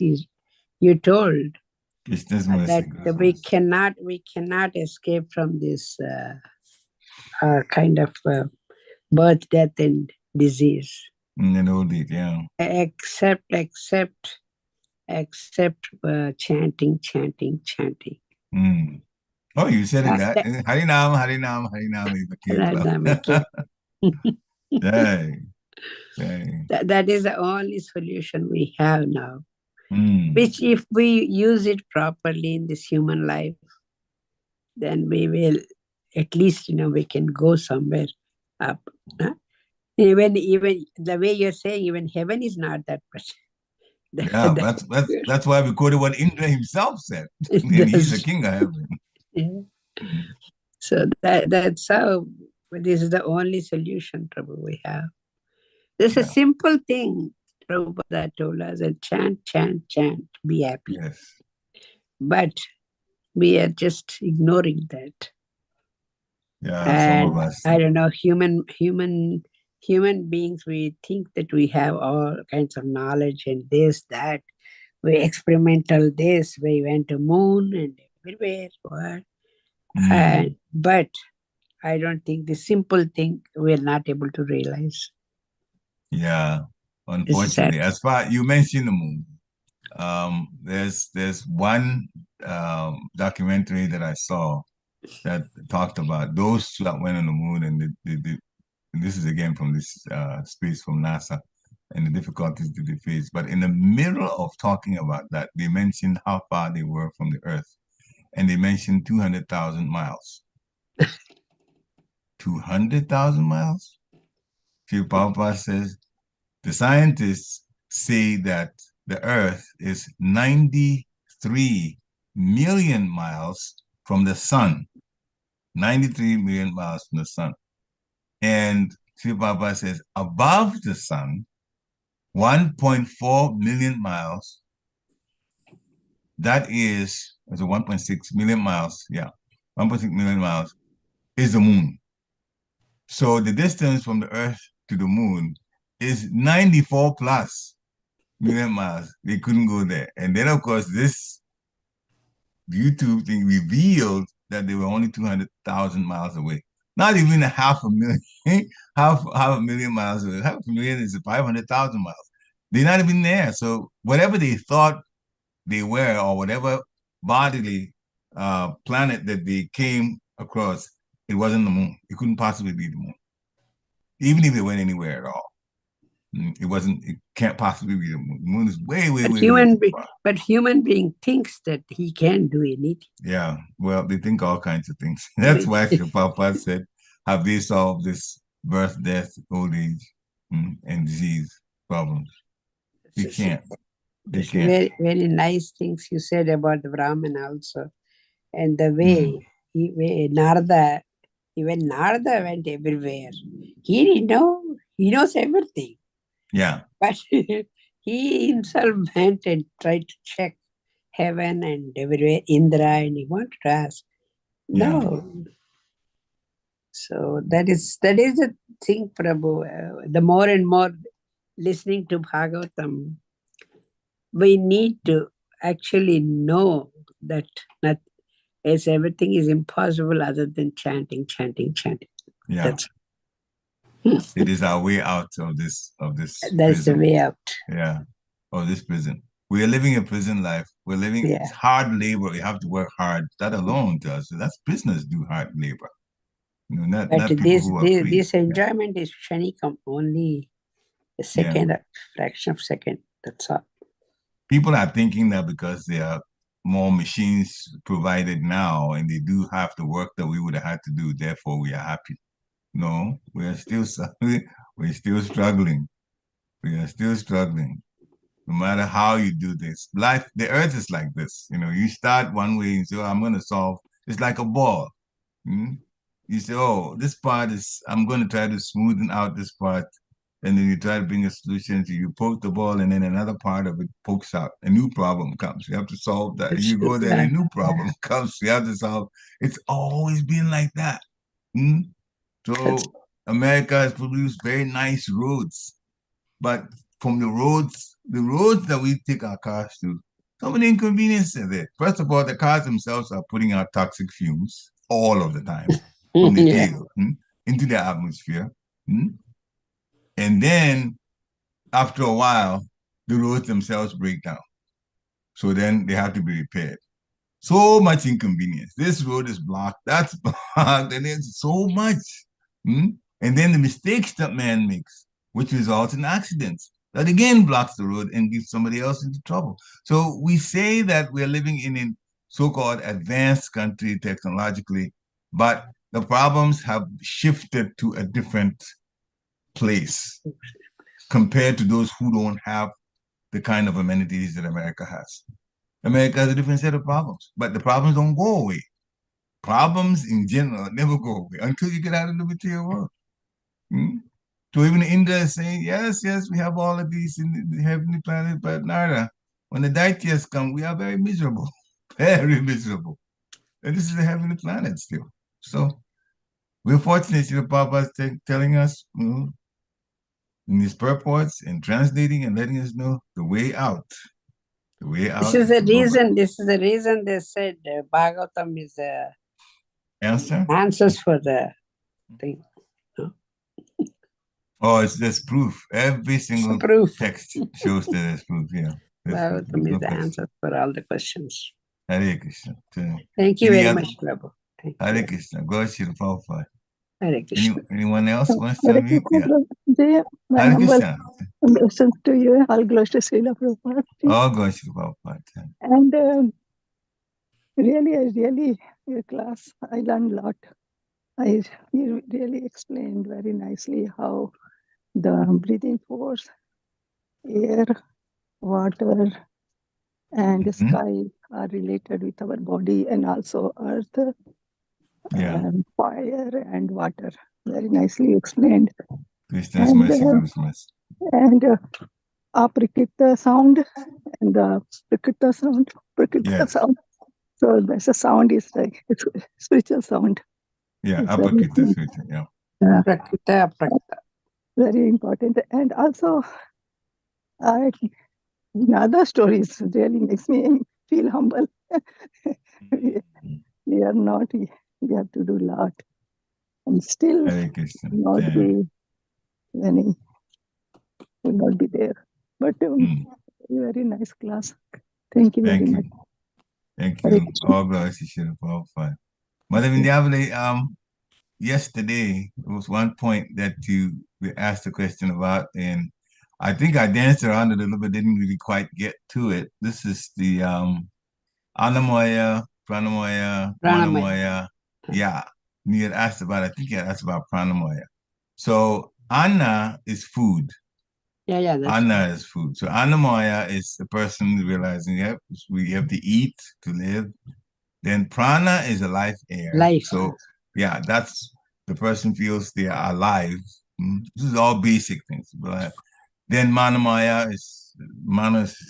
S4: you told.
S1: Krishna's mercy.
S4: That we cannot escape from this kind of birth, death, and disease.
S1: And old age, yeah.
S4: Except chanting.
S1: Oh, you said it that. Harinam.
S4: That is the only solution we have now. Which if we use it properly in this human life, then we will, at least, we can go somewhere up. Huh? Even the way you're saying, even heaven is not that much.
S1: Yeah, that's why we quoted what Indra himself said. And he's the king of heaven.
S4: Yeah. So that's how, this is the only solution, Prabhu, we have. This is a simple thing, Prabhupada told us, and chant, be happy.
S1: Yes.
S4: But we are just ignoring that.
S1: Yeah, some of us.
S4: I don't know, human human beings, we think that we have all kinds of knowledge and this, that. We experimental this, we went to moon and everywhere. What? But I don't think the simple thing we're not able to realize.
S1: Yeah, unfortunately. As far you mentioned the moon, there's one documentary that I saw that talked about those that went on the moon, and this is again from this space from NASA and the difficulties that they faced. But in the middle of talking about that, they mentioned how far they were from the Earth, and they mentioned 200,000 miles. 200,000 miles? Shiv Prabhupada says the scientists say that the Earth is 93 million miles from the sun. 93 million miles from the sun. And Shiv Prabhupada says above the sun, 1.4 million miles. That is, so 1.6 million miles. Yeah, 1.6 million miles is the moon. So the distance from the Earth to the moon is 94 plus million miles. They couldn't go there. And then, of course, this YouTube thing revealed that they were only 200,000 miles away. Not even a half a million, half a million miles away. Half a million is 500,000 miles. They're not even there. So whatever they thought they were, or whatever bodily planet that they came across, it wasn't the moon. It couldn't possibly be the moon. Even if it went anywhere at all. It can't possibly be the moon. The moon is way, way, way far.
S4: But human being thinks that he can do anything.
S1: Yeah, well, they think all kinds of things. That's why Papa said, have they solved this birth, death, old age, and disease problems? They can't. They can't.
S4: Very, very nice things you said about the Brahman also. And the way, Narada, even Narada went everywhere. He didn't know. He knows everything.
S1: Yeah.
S4: But he himself went and tried to check heaven and everywhere, Indra, and he wanted to ask. No. Yeah. So that is the thing, Prabhu. The more and more listening to Bhagavatam, we need to actually know that as everything is impossible other than chanting.
S1: Yeah.
S4: That's
S1: it is our way out of this.
S4: That's
S1: prison.
S4: The way out.
S1: Yeah. Of this prison. We are living a prison life. We're living it's hard labor. You have to work hard. That alone does. That's business do hard labor. You know, not people who are free.
S4: This enjoyment is kshanikam, only a second, a fraction of a second. That's all.
S1: People are thinking that because there are more machines provided now and they do have the work that we would have had to do, therefore we are happy. No, we are still struggling. We are still struggling. No matter how you do this. Life, the earth is like this. You know, you start one way and say, oh, I'm going to solve. It's like a ball. You say, oh, this part is, I'm going to try to smoothen out this part. And then you try to bring a solution. So you poke the ball and then another part of it pokes out. A new problem comes. You have to solve that. You go there, a new problem comes. You have to solve. It's always been like that. So America has produced very nice roads. But from the roads that we take our cars to, so many inconveniences there. First of all, the cars themselves are putting out toxic fumes all of the time from the tail into the atmosphere. And then after a while, the roads themselves break down. So then they have to be repaired. So much inconvenience. This road is blocked, that's blocked, and there's so much. And then the mistakes that man makes, which results in accidents, that again blocks the road and gives somebody else into trouble. So we say that we're living in a so-called advanced country technologically, but the problems have shifted to a different place compared to those who don't have the kind of amenities that America has. America has a different set of problems, but the problems don't go away. Problems in general never go away until you get out of the material world. So even India is saying, yes, we have all of these in the heavenly planet, but nada. When the Daityas come, we are very miserable, very miserable. And this is the heavenly planet still. So we're fortunate, Papa is telling us, in these purports and translating and letting us know the way out. The way out.
S4: This is the reason. This is the reason they said Bhagavatam is the answers for the thing. No?
S1: Oh, it's just proof. Every single text shows that there's proof. Yeah.
S4: Bhagavatam is the answer for all the questions.
S1: Hare Krishna.
S4: Thank you very much, Prabhu.
S1: Hare Krishna. Go to the Prabhupada.
S4: Hare Krishna.
S1: Anyone else wants to unmute?
S2: Yeah.
S1: Hare Krishna.
S2: Blessings to you. All glories to Srila Prabhupada.
S1: All glories to Prabhupada.
S2: And really, your class, I learned a lot. You really explained very nicely how the breathing force, air, water, and sky are related with our body, and also earth, fire and water. Very nicely explained.
S1: Krishna's mercy, Guru's mercy.
S2: And Aprikita sound and the Prakrita sound. So there's a sound is like it's spiritual sound.
S1: Yeah, Aprikita spiritual, yeah.
S4: Prakrita.
S2: Very important. And also other stories really makes me feel humble. we are not, we have to do a lot. And still not be any, will not be there. But very nice class. Thank you very much.
S1: Thank you. All glories to Srila Prabhupada. Mother Vidyavali, yesterday, there was one point that you asked a question about, and I think I danced around it a little bit, didn't really quite get to it. This is the Annamaya, Pranamaya, Manamaya. Yeah. And you had asked about, I think you had asked about Pranamaya. So Anna is food.
S4: Yeah.
S1: Anna is food. So Annamaya is the person realizing we have to eat to live. Then prana is a life air.
S4: Life.
S1: So yeah, that's the person feels they are alive. This is all basic things. But then manamaya is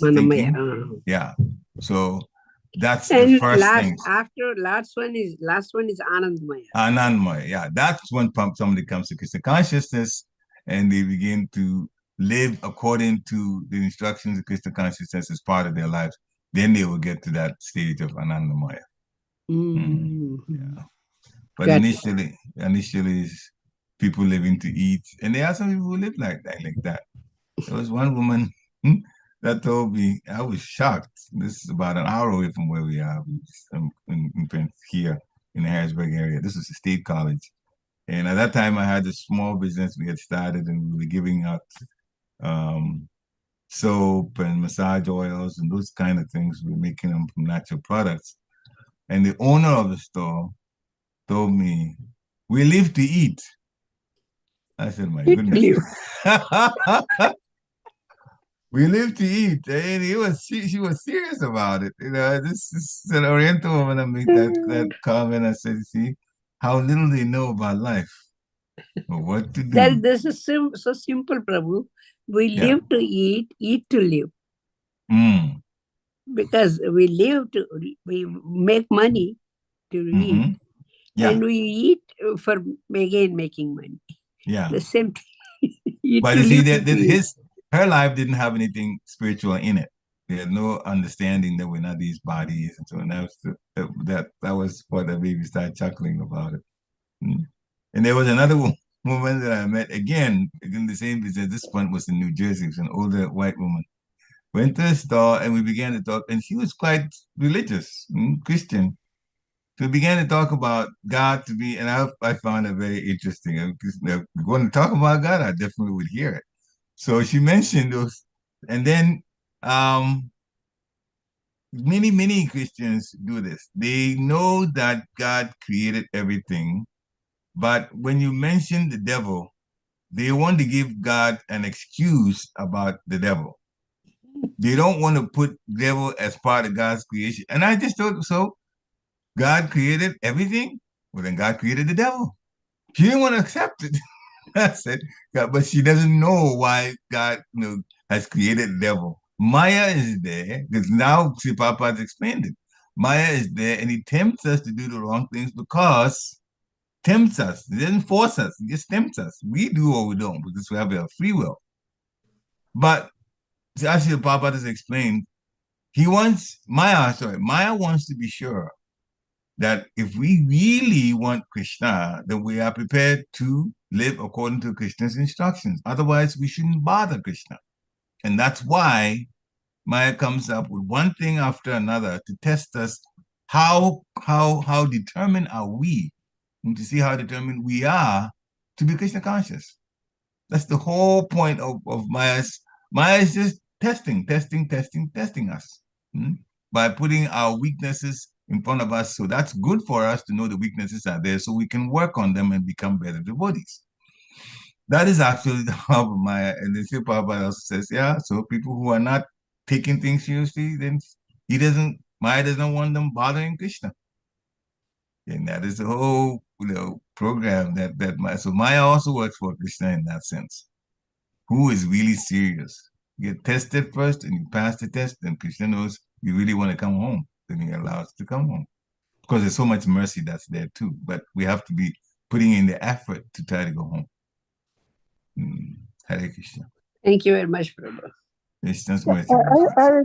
S1: thinking. Yeah. So that's the first thing.
S4: After last one is Anandmaya.
S1: Anandmaya, yeah. That's when somebody comes to Krishna consciousness and they begin to live according to the instructions of Krishna consciousness as part of their lives. Then they will get to that stage of Anandamaya. Yeah. But initially is people living to eat. And there are some people who live like that. There was one woman that told me, I was shocked. This is about an hour away from where we are here in the Harrisburg area. This is a state college. And at that time, I had a small business we had started, and we were giving out soap and massage oils and those kind of things. We were making them from natural products. And the owner of the store told me, we live to eat. I said, my goodness. We live to eat. And she was serious about it. You know, this is an Oriental woman that made that comment. I said, see, how little they know about life. But what to do.
S4: This is so simple, Prabhu. We live to eat to live. Because we make money to eat. Yeah. And we eat for again making money.
S1: Yeah.
S4: The same thing.
S1: But you see, her life didn't have anything spiritual in it. There's no understanding that we're not these bodies, and so that was what the baby started chuckling about it. And there was another woman that I met again in the same business. This one was in New Jersey. It was an older white woman. Went to a store and we began to talk, and she was quite religious, Christian. So we began to talk about God to be, and I found it very interesting. If we're going to talk about God, I definitely would hear it. So she mentioned those, and then many Christians do this. They know that God created everything, but when you mention the devil, they want to give God an excuse about the devil. They don't want to put devil as part of God's creation. And I just thought, so God created everything? Well, then God created the devil. She didn't want to accept it. I said, God, but she doesn't know why God has created the devil. Maya is there, because now Papa has explained it. Maya is there, and he tempts us to do the wrong things tempts us. He doesn't force us. He just tempts us. We do or we don't, because we have a free will. But as the Prabhupada has explained, Maya wants to be sure that if we really want Krishna, then we are prepared to live according to Krishna's instructions. Otherwise, we shouldn't bother Krishna. And that's why Maya comes up with one thing after another to test us how determined are we, and to see how determined we are to be Krishna conscious. That's the whole point of Maya's. Maya is just testing us, by putting our weaknesses in front of us. So that's good for us to know the weaknesses are there so we can work on them and become better devotees. That is actually the job of Maya. And the Sri Prabhupada also says, yeah, so people who are not taking things seriously, then Maya doesn't want them bothering Krishna. And that is the whole, program that Maya. So Maya also works for Krishna in that sense. Who is really serious? You get tested first and you pass the test, then Krishna knows you really want to come home. Then he allows you to come home. Because there's so much mercy that's there too. But we have to be putting in the effort to try to go home. Hare Krishna.
S4: Thank you very much, Prabhu.
S1: Krishna's mercy.
S2: I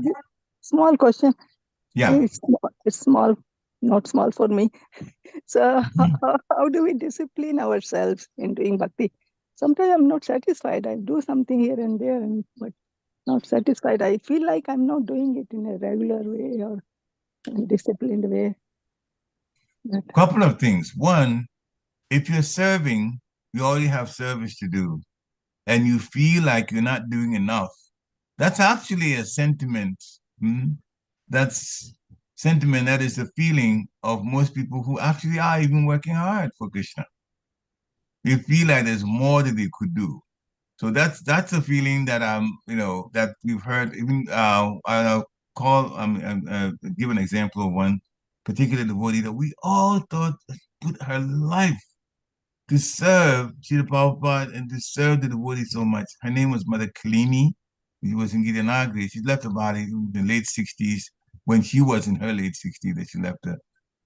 S2: small question.
S1: Yeah.
S2: It's small, not small for me. So how do we discipline ourselves in doing bhakti? Sometimes I'm not satisfied. I do something here and there, but not satisfied. I feel like I'm not doing it in a regular way or in a disciplined way.
S1: Couple of things. One, if you're serving, you already have service to do, and you feel like you're not doing enough, that's actually a sentiment. That's sentiment. That is the feeling of most people who actually are even working hard for Krishna. They feel like there's more that they could do. So that's a feeling that that we've heard. Even I'll give an example of one particular devotee that we all thought put her life to serve Srila Prabhupada and to serve the devotee so much. Her name was Mother Kalini. She was in Gitanagri. She left the body in the late 60s, when she was in her late 60s that she left the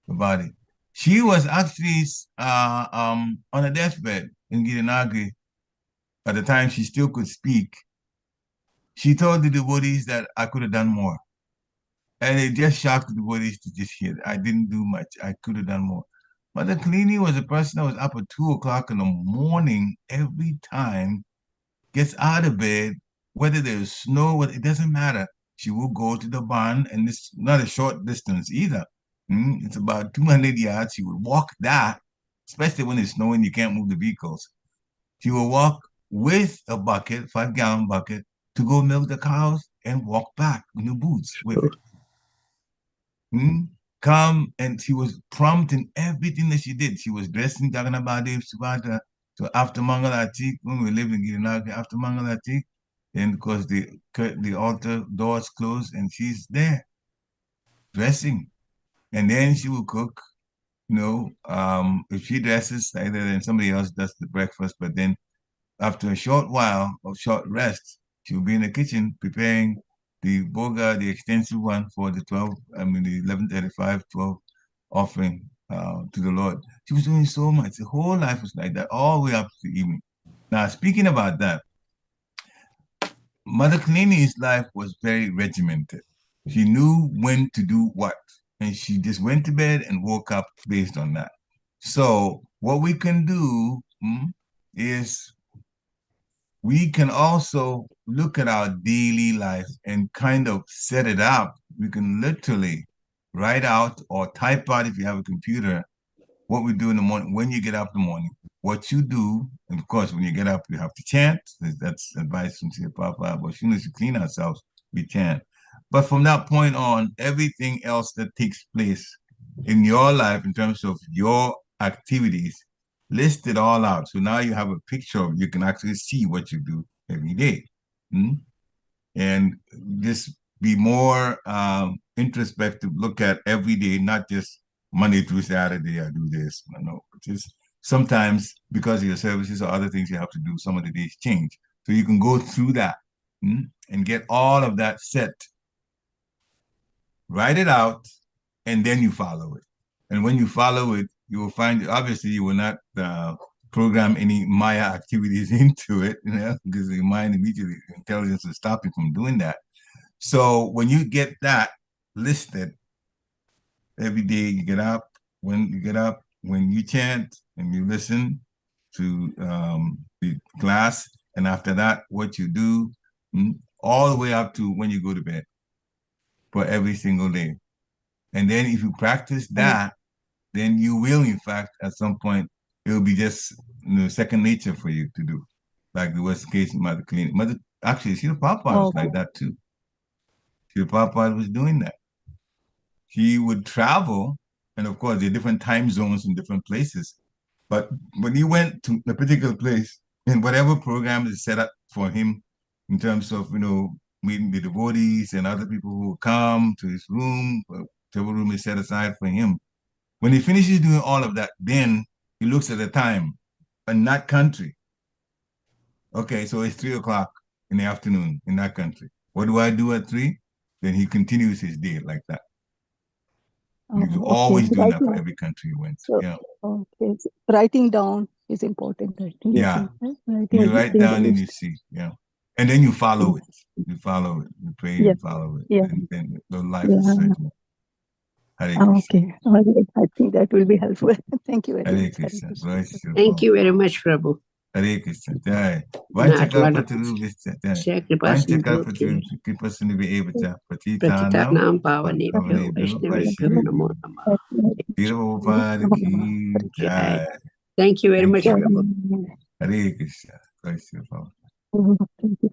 S1: body. She was actually on a deathbed in Gitanagri. At the time she still could speak. She told the devotees that I could have done more. And it just shocked the devotees to just hear that. I didn't do much. I could have done more. Mother Kalini was a person that was up at 2 o'clock in the morning every time, gets out of bed, whether there's snow, it doesn't matter. She will go to the barn, and it's not a short distance either. It's about 200 yards. She would walk that, especially when it's snowing, you can't move the vehicles. She will walk with a bucket, 5-gallon bucket, to go milk the cows and walk back in the boots with it. Come, and she was prompt in everything that she did. She was dressed in Jagannabadev Subhadra. So after Mangalati, when we lived in Girinagari, after Mangalati, then of course the altar doors closed and she's there, dressing. And then she will cook, if she dresses, either then somebody else does the breakfast, but then after a short while of short rest, she will be in the kitchen preparing the boga, the extensive one for the 11:35, 12 offering to the Lord. She was doing so much. The whole life was like that, all the way up to the evening. Now, speaking about that, Mother Kalini's life was very regimented. She knew when to do what, and she just went to bed and woke up based on that. So what we can do is we can also look at our daily life and kind of set it up. We can literally write out or type out, if you have a computer, what we do in the morning, when you get up in the morning, what you do. And of course, when you get up, you have to chant. That's advice from Sri Prabhupada. But as soon as we clean ourselves, we chant. But from that point on, everything else that takes place in your life in terms of your activities, list it all out. So now you have a picture of, you can actually see what you do every day. And just be more introspective, look at every day, not just Monday through Saturday, I do this. No, just sometimes because of your services or other things you have to do, some of the days change. So you can go through that and get all of that set, write it out, and then you follow it. And when you follow it, you will find, obviously, you will not program any Maya activities into it, because the mind immediately, intelligence will stop you from doing that. So when you get that listed, every day you get up, when you chant and you listen to the class, and after that, what you do, all the way up to when you go to bed for every single day. And then if you practice that, then you will, in fact, at some point, it will be just second nature for you to do. Like the was the case with Mother Clean. Actually, Srila Prabhupada was like that too. Srila Prabhupada was doing that. He would travel, and of course, there are different time zones in different places. But when he went to a particular place, and whatever program is set up for him in terms of, meeting the devotees and other people who will come to his room, whatever room is set aside for him. When he finishes doing all of that, then he looks at the time in that country. Okay, so it's 3:00 in the afternoon in that country. What do I do at 3? Then he continues his day like that. He's always doing that for every country he went to.
S2: So, okay. So writing down is important.
S1: Yeah. You write down and you see. Yeah. And then you follow it. You follow it. You pray and follow it.
S2: Yeah.
S1: And then the life is certain.
S2: Okay. I think that will be helpful. Thank you very
S1: Hare
S2: much.
S1: Krishna.
S4: Thank you very much, Prabhu.
S1: Hare Krishna. Jai.
S4: Patitanam pavanebhyo Vaishnavebhyo namo namah.
S1: Jai.
S4: Thank you very much, Prabhu.
S1: Hare Krishna.
S2: Thank you.